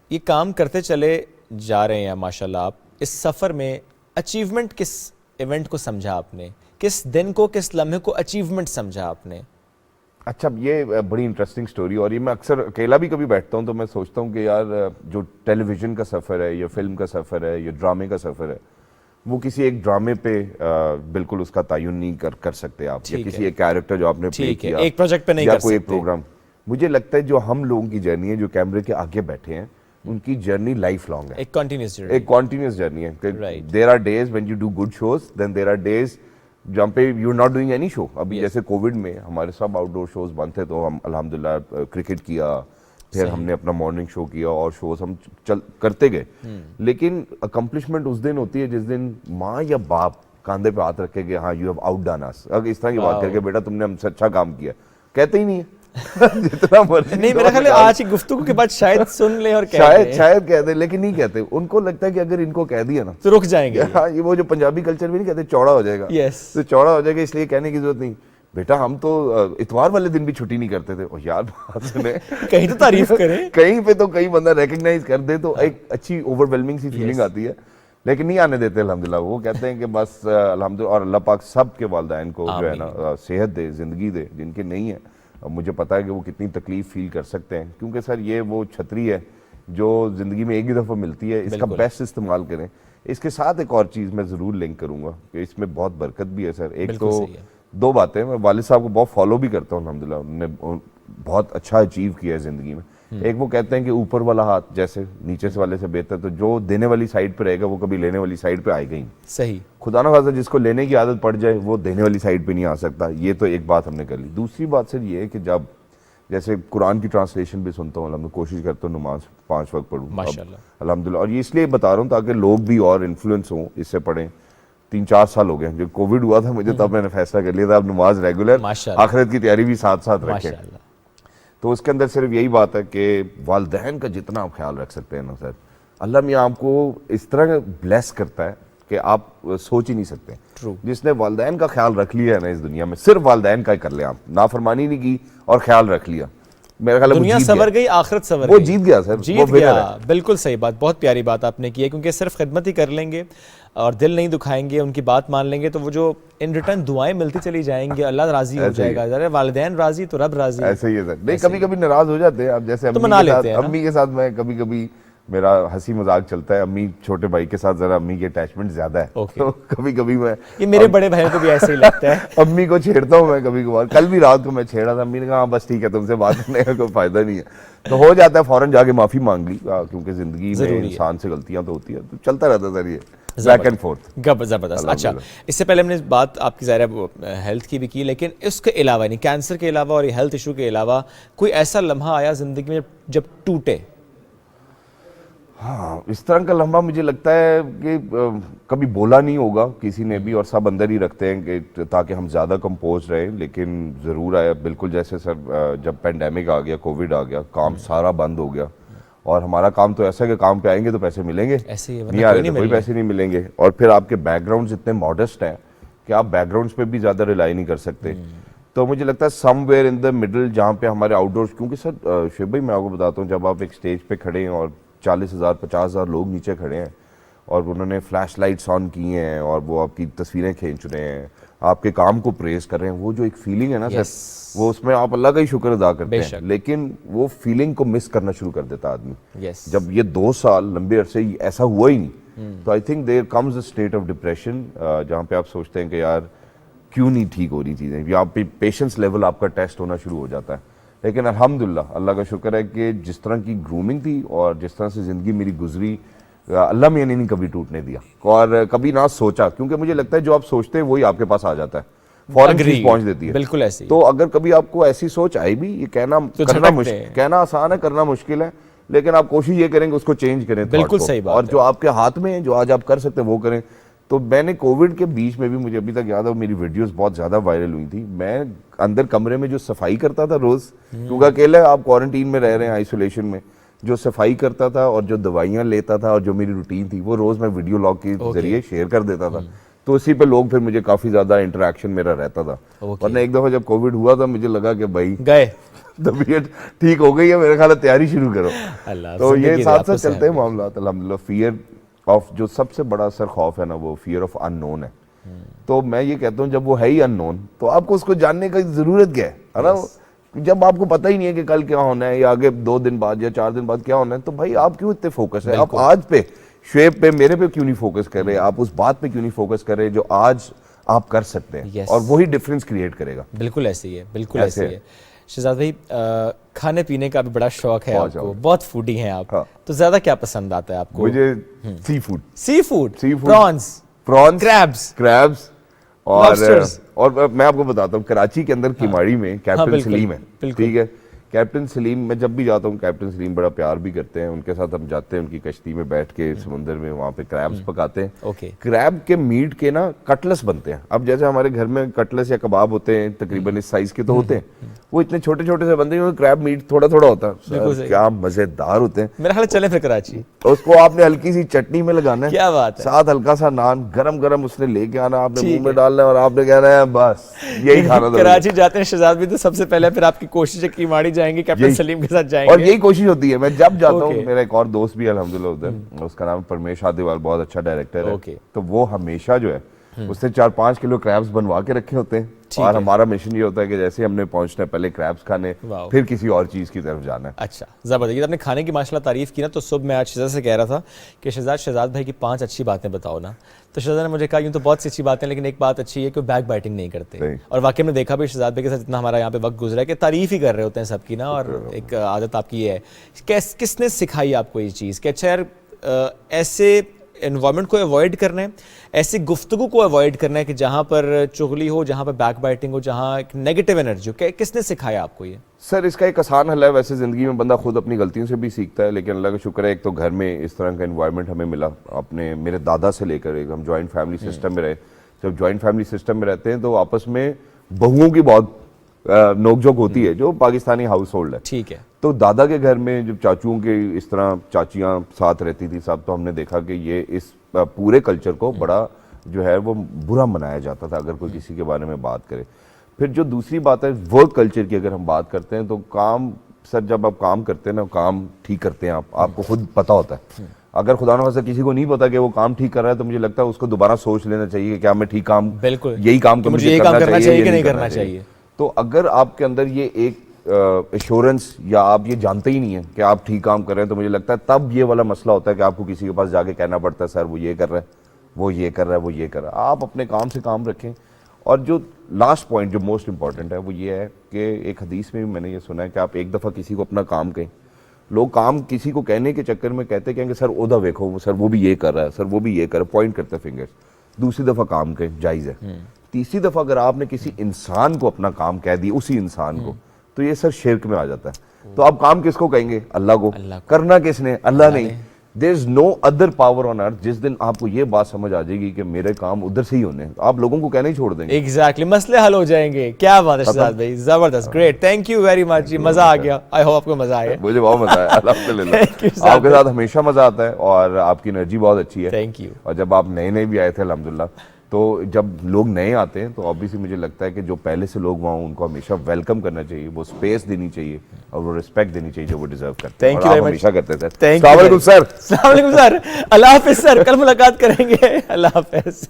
یہ کام کرتے چلے جا رہے ہیں ماشاءاللہ آپ, اس سفر میں اچیومنٹ کس ایونٹ کو سمجھا آپ نے, کس دن کو, کس لمحے کو اچیومنٹ سمجھا آپ نے؟ اچھا یہ بڑی انٹرسٹنگ سٹوری, اور یہ میں اکثر اکیلا بھی کبھی بیٹھتا ہوں تو میں سوچتا ہوں کہ یار جو ٹیلی ویژن کا سفر ہے یا فلم کا سفر ہے یا ڈرامے کا سفر ہے, وہ کسی ایک ڈرامے پہ بالکل اس کا تعین نہیں کر سکتے آپ, یا کسی ایک کیریکٹر جو آپ نے پلے کیا ایک پروجیکٹ پہ نہیں یا کر کوئی ایک سکتے. پروگرام. مجھے لگتا ہے جو ہم لوگوں کی جرنی ہے, جو کیمرے کے آگے بیٹھے ہیں, ان کی جرنی لائف لانگ ہے, ایک کنٹینیوس ایک کنٹینیوس جرنی ہے. There are days when you do good shows, then there are days جہاں پہ you not doing any show. ابھی جیسے کووڈ میں ہمارے سب آؤٹ ڈور شوز بند تھے, تو ہم الحمدللہ کرکٹ کیا, پھر ہم نے اپنا مارننگ شو کیا, اور شوز ہم کرتے گئے. لیکن اکمپلشمنٹ اس دن ہوتی ہے جس دن ماں یا باپ کاندھے پہ ہاتھ رکھے کہ ہاں یو ہیو آؤٹ ڈن اس, اگر اس طرح کی بات کر کے بیٹا تم نے ہم سے اچھا کام کیا, کہتے ہی نہیں ہے. جتنا نہیں, میرا خیال ہے آج کی گفتگو کے بعد شاید سن لیں اور شاید کہہ دیں, لیکن نہیں کہتے. ان کو لگتا ہے کہ اگر ان کو کہہ دیا نا تو رک جائیں گے. ہاں یہ وہ جو پنجابی کلچر میں نہیں کہتے چوڑا ہو جائے گا, تو چوڑا ہو جائے گا, اس لیے کہنے کی ضرورت نہیں. بیٹا ہم تو اتوار والے دن بھی چھٹی نہیں کرتے تھے. یار بات سنیں, کہیں تو تعریف کریں, کہیں پہ تو کہیں بندہ ریکگنائز کر دے تو ایک اچھی اوور ویلمنگ سی فیلنگ آتی ہے. لیکن نہیں آنے دیتے الحمدللہ. وہ کہتے ہیں کہ بس الحمدللہ, اور اللہ پاک سب کے والدین کو جو ہے نا صحت دے, زندگی دے. جن کے نہیں ہے مجھے پتا ہے کہ وہ کتنی تکلیف فیل کر سکتے ہیں, کیونکہ سر یہ وہ چھتری ہے جو زندگی میں ایک ہی دفعہ ملتی ہے, اس کا بیسٹ استعمال کریں. اس کے ساتھ ایک اور چیز میں ضرور لنک کروں گا کہ اس میں بہت برکت بھی ہے سر. ایک تو دو باتیں, میں والد صاحب کو بہت فالو بھی کرتا ہوں الحمدللہ, انہوں نے بہت اچھا اچیو کیا ہے زندگی میں. ایک وہ کہتے ہیں کہ اوپر والا ہاتھ جیسے نیچے والے سے بہتر, تو جو دینے والی سائڈ پہ رہے گا وہ کبھی لینے والی سائڈ پہ آئے گا ہی. صحیح. خدا نہ خواستہ جس کو لینے کی عادت پڑ جائے وہ دینے والی سائڈ پہ نہیں آ سکتا. یہ تو ایک بات ہم نے کر لی. دوسری بات سر یہ ہے کہ جب جیسے قرآن کی ٹرانسلیشن بھی سنتا ہوں, الحمدللہ کوشش کرتا ہوں نماز 5 وقت پڑھوں الحمدللہ. اور یہ اس لیے بتا رہا ہوں تاکہ لوگ بھی اور انفلوئنس ہوں, اس سے پڑھیں. 3-4 سال ہو گئے جب کووڈ ہوا تھا مجھے, تب میں نے فیصلہ کر لیا تھا اب نماز ریگولر, آخرت کی تیاری بھی ساتھ ساتھ رکھیں. تو اس کے اندر صرف یہی بات ہے کہ والدین کا جتنا آپ خیال رکھ سکتے ہیں نا سر, اللہ میاں آپ کو اس طرح بلیس کرتا ہے کہ آپ سوچ ہی نہیں سکتے. جس نے والدین کا خیال رکھ لیا ہے نا اس دنیا میں, صرف والدین کا ہی کر لیں آپ, نافرمانی نہیں کی اور خیال رکھ لیا, میرا خیال ہے دنیا سنور گئی, آخرت سنور گئی, وہ جیت گیا سر, جیت گیا. بالکل صحیح بات, بہت پیاری بات آپ نے کی ہے, کیونکہ صرف خدمت ہی کر لیں گے اور دل نہیں دکھائیں گے, ان کی بات مان لیں گے, تو وہ جو ان ریٹرن دعائیں ملتی چلی جائیں گی, اللہ راضی ہو جائے گا. والدین راضی تو رب راضی. ایسے ہی ہے سر. نہیں کبھی کبھی ناراض ہو جاتے ہیں. اب جیسے امی کے ساتھ میں کبھی کبھی میرا ہنسی مذاق چلتا ہے, امی چھوٹے بھائی کے ساتھ ذرا امی کی اٹیچمنٹ زیادہ ہے, تو کبھی کبھی میں, یہ میرے بڑے بھائیوں کو بھی ایسے ہی لگتا ہے, امی کو چھیڑتا ہوں میں کبھی کبھار. کل بھی رات کو میں چھیڑا تھا, امی نے کہا بس ٹھیک ہے تم سے بات کرنے کا کوئی فائدہ نہیں ہے. تو ہو جاتا ہے, فوراً جا کے معافی مانگ لی, کیونکہ زندگی میں انسان سے غلطیاں تو ہوتی ہیں, تو چلتا رہتا سر یہ بیک اینڈ فورتھ. زبردست. اچھا, اس سے پہلے ہم نے بات آپ کی ظاہر ہیلتھ کی بھی کی, لیکن اس کے علاوہ یعنی کینسر کے علاوہ اور یہ ہیلتھ ایشو کے علاوہ کوئی ایسا لمحہ آیا زندگی میں جب ٹوٹے؟ ہاں اس طرح کا لمحہ مجھے لگتا ہے کہ کبھی بولا نہیں ہوگا کسی نے بھی, اور سب اندر ہی رکھتے ہیں کہ تاکہ ہم زیادہ کمپوز رہیں, لیکن ضرور آیا. بالکل جیسے سر جب پینڈیمک آ گیا, کووڈ آ گیا, کام سارا بند ہو گیا, اور ہمارا کام تو ایسا ہے کہ کام پہ آئیں گے تو پیسے ملیں گے, نہیں آ رہے تو کوئی پیسے نہیں ملیں گے. اور پھر آپ کے بیک گراؤنڈز اتنے ماڈسٹ ہیں کہ آپ بیک گراؤنڈز پہ بھی زیادہ ریلائی نہیں کر سکتے. تو مجھے لگتا ہے سم ویئر ان دا مڈل, جہاں پہ ہمارے آؤٹ ڈورس, کیونکہ سر شعیب بھائی میں آپ کو بتاتا ہوں, جب آپ ایک اسٹیج پہ کھڑے ہیں اور 40,000 50,000 لوگ نیچے کھڑے ہیں اور انہوں نے فلیش لائٹس آن کی ہیں اور وہ آپ کی تصویریں کھینچ رہے ہیں, آپ کے کام کو پریز کر رہے ہیں, وہ جو ایک فیلنگ ہے نا سر, وہ اس میں آپ اللہ کا ہی شکر ادا کرتے ہیں, لیکن وہ فیلنگ کو مس کرنا شروع کر دیتا آدمی. جب یہ 2 سال لمبے عرصے ایسا ہوا ہی نہیں, تو I think there comes a state of depression, جہاں پہ آپ سوچتے ہیں کہ یار کیوں نہیں ٹھیک ہو رہی چیزیں, یا آپ پہ پیشنس لیول آپ کا ٹیسٹ ہونا شروع ہو جاتا ہے. لیکن الحمدللہ اللہ کا شکر ہے کہ جس طرح کی گرومنگ تھی اور جس طرح سے زندگی میری گزری, اللہ میں نے نہیں کبھی ٹوٹنے دیا اور کبھی نہ سوچا, کیونکہ مجھے لگتا ہے جو آپ سوچتے ہیں وہی آپ کے پاس آ جاتا ہے, فوراً چیز پہنچ دیتی ہے. بالکل ایسے. تو اگر کبھی آپ کو ایسی سوچ آئی بھی, یہ کہنا آسان ہے, کرنا مشکل ہے, لیکن آپ کوشش یہ کریں کہ اس کو چینج کریں. بالکل صحیح بات اور جو آپ کے ہاتھ میں ہے, جو آج آپ کر سکتے ہیں وہ کریں. تو میں نے کووڈ کے بیچ میں بھی, مجھے ابھی تک یاد ہے, میری ویڈیوز بہت زیادہ وائرل ہوئی تھی. میں اندر کمرے میں جو صفائی کرتا تھا روز, کیونکہ اکیلے آپ کوارنٹین میں رہ رہے ہیں, آئسولیشن میں, جو صفائی کرتا تھا اور جو دوائیاں لیتا تھا اور جو میری روٹین تھی, وہ روز میں ویڈیو لاگ کے ذریعے شیئر کر دیتا تھا. تو اسی پہ لوگ پھر مجھے کافی زیادہ انٹریکشن میرا رہتا تھا. ورنہ ایک دفعہ جب کووڈ ہوا تھا مجھے لگا کہ بھائی گئے, طبیعت ٹھیک ہو گئی ہے, میرے خیال ہے تیاری شروع کرو. تو یہ ساتھ ساتھ چلتے ہیں معاملات الحمدللہ. فیئر آف, جو سب سے بڑا اثر خوف ہے نا, وہ فیئر آف ان نون ہے. تو میں یہ کہتا ہوں جب وہ ہے ہی ان نون, تو آپ کو اس کو جاننے کی ضرورت کیا ہے نا. جب آپ کو پتہ ہی نہیں ہے کہ کل کیا ہونا ہے یا آگے 2 دن بعد یا 4 دن بعد کیا ہونا ہے, تو بھائی آپ کیوں اتنے فوکس ہے؟ آپ آج پہ, شعیب پہ, میرے پہ کیوں نہیں فوکس کر رہے؟ آپ اس بات پہ کیوں نہیں فوکس کر رہے جو آج آپ کر سکتے ہیں, اور وہی ڈفرینس کریٹ کرے گا. بالکل ایسے ہی ہے, بالکل ایسے ہی ہے. شہزاد بھائی, کھانے پینے کا بھی بڑا شوق ہے آپ کو, بہت فوڈی ہیں آپ, تو زیادہ کیا پسند آتا ہے آپ کو؟ مجھے سی فوڈ, پرانس, کریبس, اور میں آپ کو بتاتا ہوں کراچی کے اندر کیماڑی میں کیپٹن سلیم ہے, ٹھیک ہے. کیپٹن سلیم, میں جب بھی جاتا ہوں کیپٹن سلیم بڑا پیار بھی کرتے ہیں, ان کے ساتھ ہم جاتے ہیں ان کی کشتی میں بیٹھ کے سمندر میں, وہاں پہ کریبس پکاتے ہیں. کریب کے میٹ کے نا کٹلس بنتے ہیں. اب جیسے ہمارے گھر میں کٹلس یا کباب ہوتے ہیں تقریباً اس سائز کے تو ہوتے ہیں, وہ اتنے چھوٹے چھوٹے سے بنتے ہیں, کریب میٹ تھوڑا تھوڑا ہوتا ہے, کیا مزیدار ہوتے ہیں. میرا خیال چلے پھر کراچی, اس کو آپ نے ہلکی سی چٹنی میں لگانا ہے, کیا بات ہے, ساتھ ہلکا سا نان گرم گرم اس نے لے کے آنا, آپ نے منہ میں ڈالنا ہے اور آپ نے کہنا ہے بس یہی کھانا. کراچی جاتے ہیں شہزاد بھی تو سب سے پہلے پھر آپ کی کوشش ہے کیماڑی جائیں گے, کیپٹن سلیم کے ساتھ جائیں گے, اور یہی کوشش ہوتی ہے. میں جب جاتا ہوں, میرا ایک اور دوست بھی الحمدللہ ادھر, اس کا نام پرمیش آدیوال, بہت اچھا ڈائریکٹر ہے, تو وہ ہمیشہ جو ہے اس نے 4-5 کلو کریبس بنوا کے رکھے ہوتے ہیں, اور ہمارا مشن یہ ہوتا ہے کہ جیسے ہم نے پہنچنا ہے پہلے کریبس کھانے, پھر کسی اور چیز کی طرف جانا ہے. اچھا زبردست. آپ نے کھانے کی ماشاءاللہ تعریف کی نا, تو صبح میں آج شہزاد سے کہہ رہا تھا کہ شہزاد بھائی کی 5 اچھی باتیں بتاؤ نا, تو شہزاد نے مجھے کہا یوں تو بہت سی اچھی باتیں, لیکن ایک بات اچھی ہے کہ وہ بیک بائٹنگ نہیں کرتے. اور واقعی میں دیکھا بھی شہزاد بھائی کے ساتھ اتنا ہمارا یہاں پہ وقت گزرا ہے کہ تعریف ہی کر رہے ہوتے ہیں سب کی نا, اور ایک عادت آپ کی یہ ہے. کس نے سکھائی آپ کو یہ چیز کہ اچھا یار ایسے انوائرمنٹ کو اوائڈ کرنا ہے, ایسی گفتگو کو اوائڈ کرنا ہے کہ جہاں پر چغلی ہو, جہاں پر بیک بائٹنگ ہو, جہاں ایک نیگیٹو انرجی ہو؟ کس نے سکھایا آپ کو یہ؟ سر اس کا ایک آسان حل ہے. ویسے زندگی میں بندہ خود اپنی غلطیوں سے بھی سیکھتا ہے, لیکن اللہ کا شکر ہے ایک تو گھر میں اس طرح کا انوائرمنٹ ہمیں ملا, اپنے میرے دادا سے لے کر ایک ہم جوائنٹ فیملی سسٹم میں رہے. جب جوائنٹ فیملی سسٹم میں رہتے ہیں تو آپس میں بہوؤں کی بہت نوک جھوک ہوتی ہے, جو پاکستانی ہاؤس ہولڈ ہے, ٹھیک ہے. تو دادا کے گھر میں جب چاچوؤں کے اس طرح چاچیاں ساتھ رہتی تھی سب, تو ہم نے دیکھا کہ یہ اس پورے کلچر کو بڑا جو ہے وہ برا منایا جاتا تھا اگر کوئی کسی کے بارے میں بات کرے. پھر جو دوسری بات ہے ورک کلچر کی, اگر ہم بات کرتے ہیں تو کام, سر جب آپ کام کرتے ہیں نا, کام ٹھیک کرتے ہیں آپ کو خود پتہ ہوتا ہے. اگر خدا نخواستہ کسی کو نہیں پتا کہ وہ کام ٹھیک کر رہا ہے, تو مجھے لگتا ہے اس کو دوبارہ سوچ لینا چاہیے کہ کیا میں ٹھیک کام, بالکل یہی کام کو مجھے کرنا چاہیے کہ نہیں کرنا چاہیے. تو اگر آپ کے اندر یہ ایک ایشورنس, یا آپ یہ جانتے ہی نہیں ہیں کہ آپ ٹھیک کام کر رہے ہیں, تو مجھے لگتا ہے تب یہ والا مسئلہ ہوتا ہے کہ آپ کو کسی کے پاس جا کے کہنا پڑتا ہے سر وہ یہ کر رہا ہے, وہ یہ کر رہا ہے, وہ یہ کر رہا ہے. آپ اپنے کام سے کام رکھیں. اور جو لاسٹ پوائنٹ جو موسٹ امپورٹنٹ ہے وہ یہ ہے کہ ایک حدیث میں بھی میں نے یہ سنا ہے کہ آپ ایک دفعہ کسی کو اپنا کام کہیں, لوگ کام کسی کو کہنے کے چکر میں کہتے کہیں کہ سر اودا ویکھو, سر وہ بھی یہ کر رہا ہے, سر وہ بھی یہ کر رہا ہے, پوائنٹ کرتے فنگرز. دوسری دفعہ کام کہیں, جائز ہے. تیسری دفعہ اگر آپ نے کسی انسان کو اپنا کام کہہ دی, اسی انسان کو, تو یہ سر شرک میں آ جاتا ہے. تو آپ کام کس کو کہیں گے؟ اللہ کو. کرنا کس نے؟ اللہ نہیں. دیر از نو ادر پاور آن ارتھ. جس دن آپ کو یہ بات سمجھ آ جائے گی کہ میرے کام ادھر سے ہی ہونے ہیں, آپ لوگوں کو کہنا ہی چھوڑ دیں گے. ایگزیکٹلی, مسئلے حل ہو جائیں گے. کیا بات ہے شہزاد بھائی, زبردست, گریٹ, تھینک یو ویری مچ. مزہ آ گیا, آئی ہوپ آپ کو مزہ آیا. مجھے بہت مزہ آیا الحمدللہ. آپ کے ساتھ ہمیشہ مزہ آتا ہے, اور آپ کی انرجی بہت اچھی ہے. Thank you. اور جب آپ نئے بھی آئے تھے الحمدللہ, تو جب لوگ نئے آتے ہیں تو آبویسلی مجھے لگتا ہے کہ جو پہلے سے لوگ وہاں ان کو ہمیشہ ویلکم کرنا چاہیے, وہ اسپیس دینی چاہیے, اور وہ رسپیکٹ دینی چاہیے جو وہ ڈیزرو کرتے ہیں. اور آپ ہمیشہ کرتے تھے. السلام علیکم سر. السلام علیکم سر. اللہ حافظ سر, کل ملاقات کریں گے. اللہ حافظ.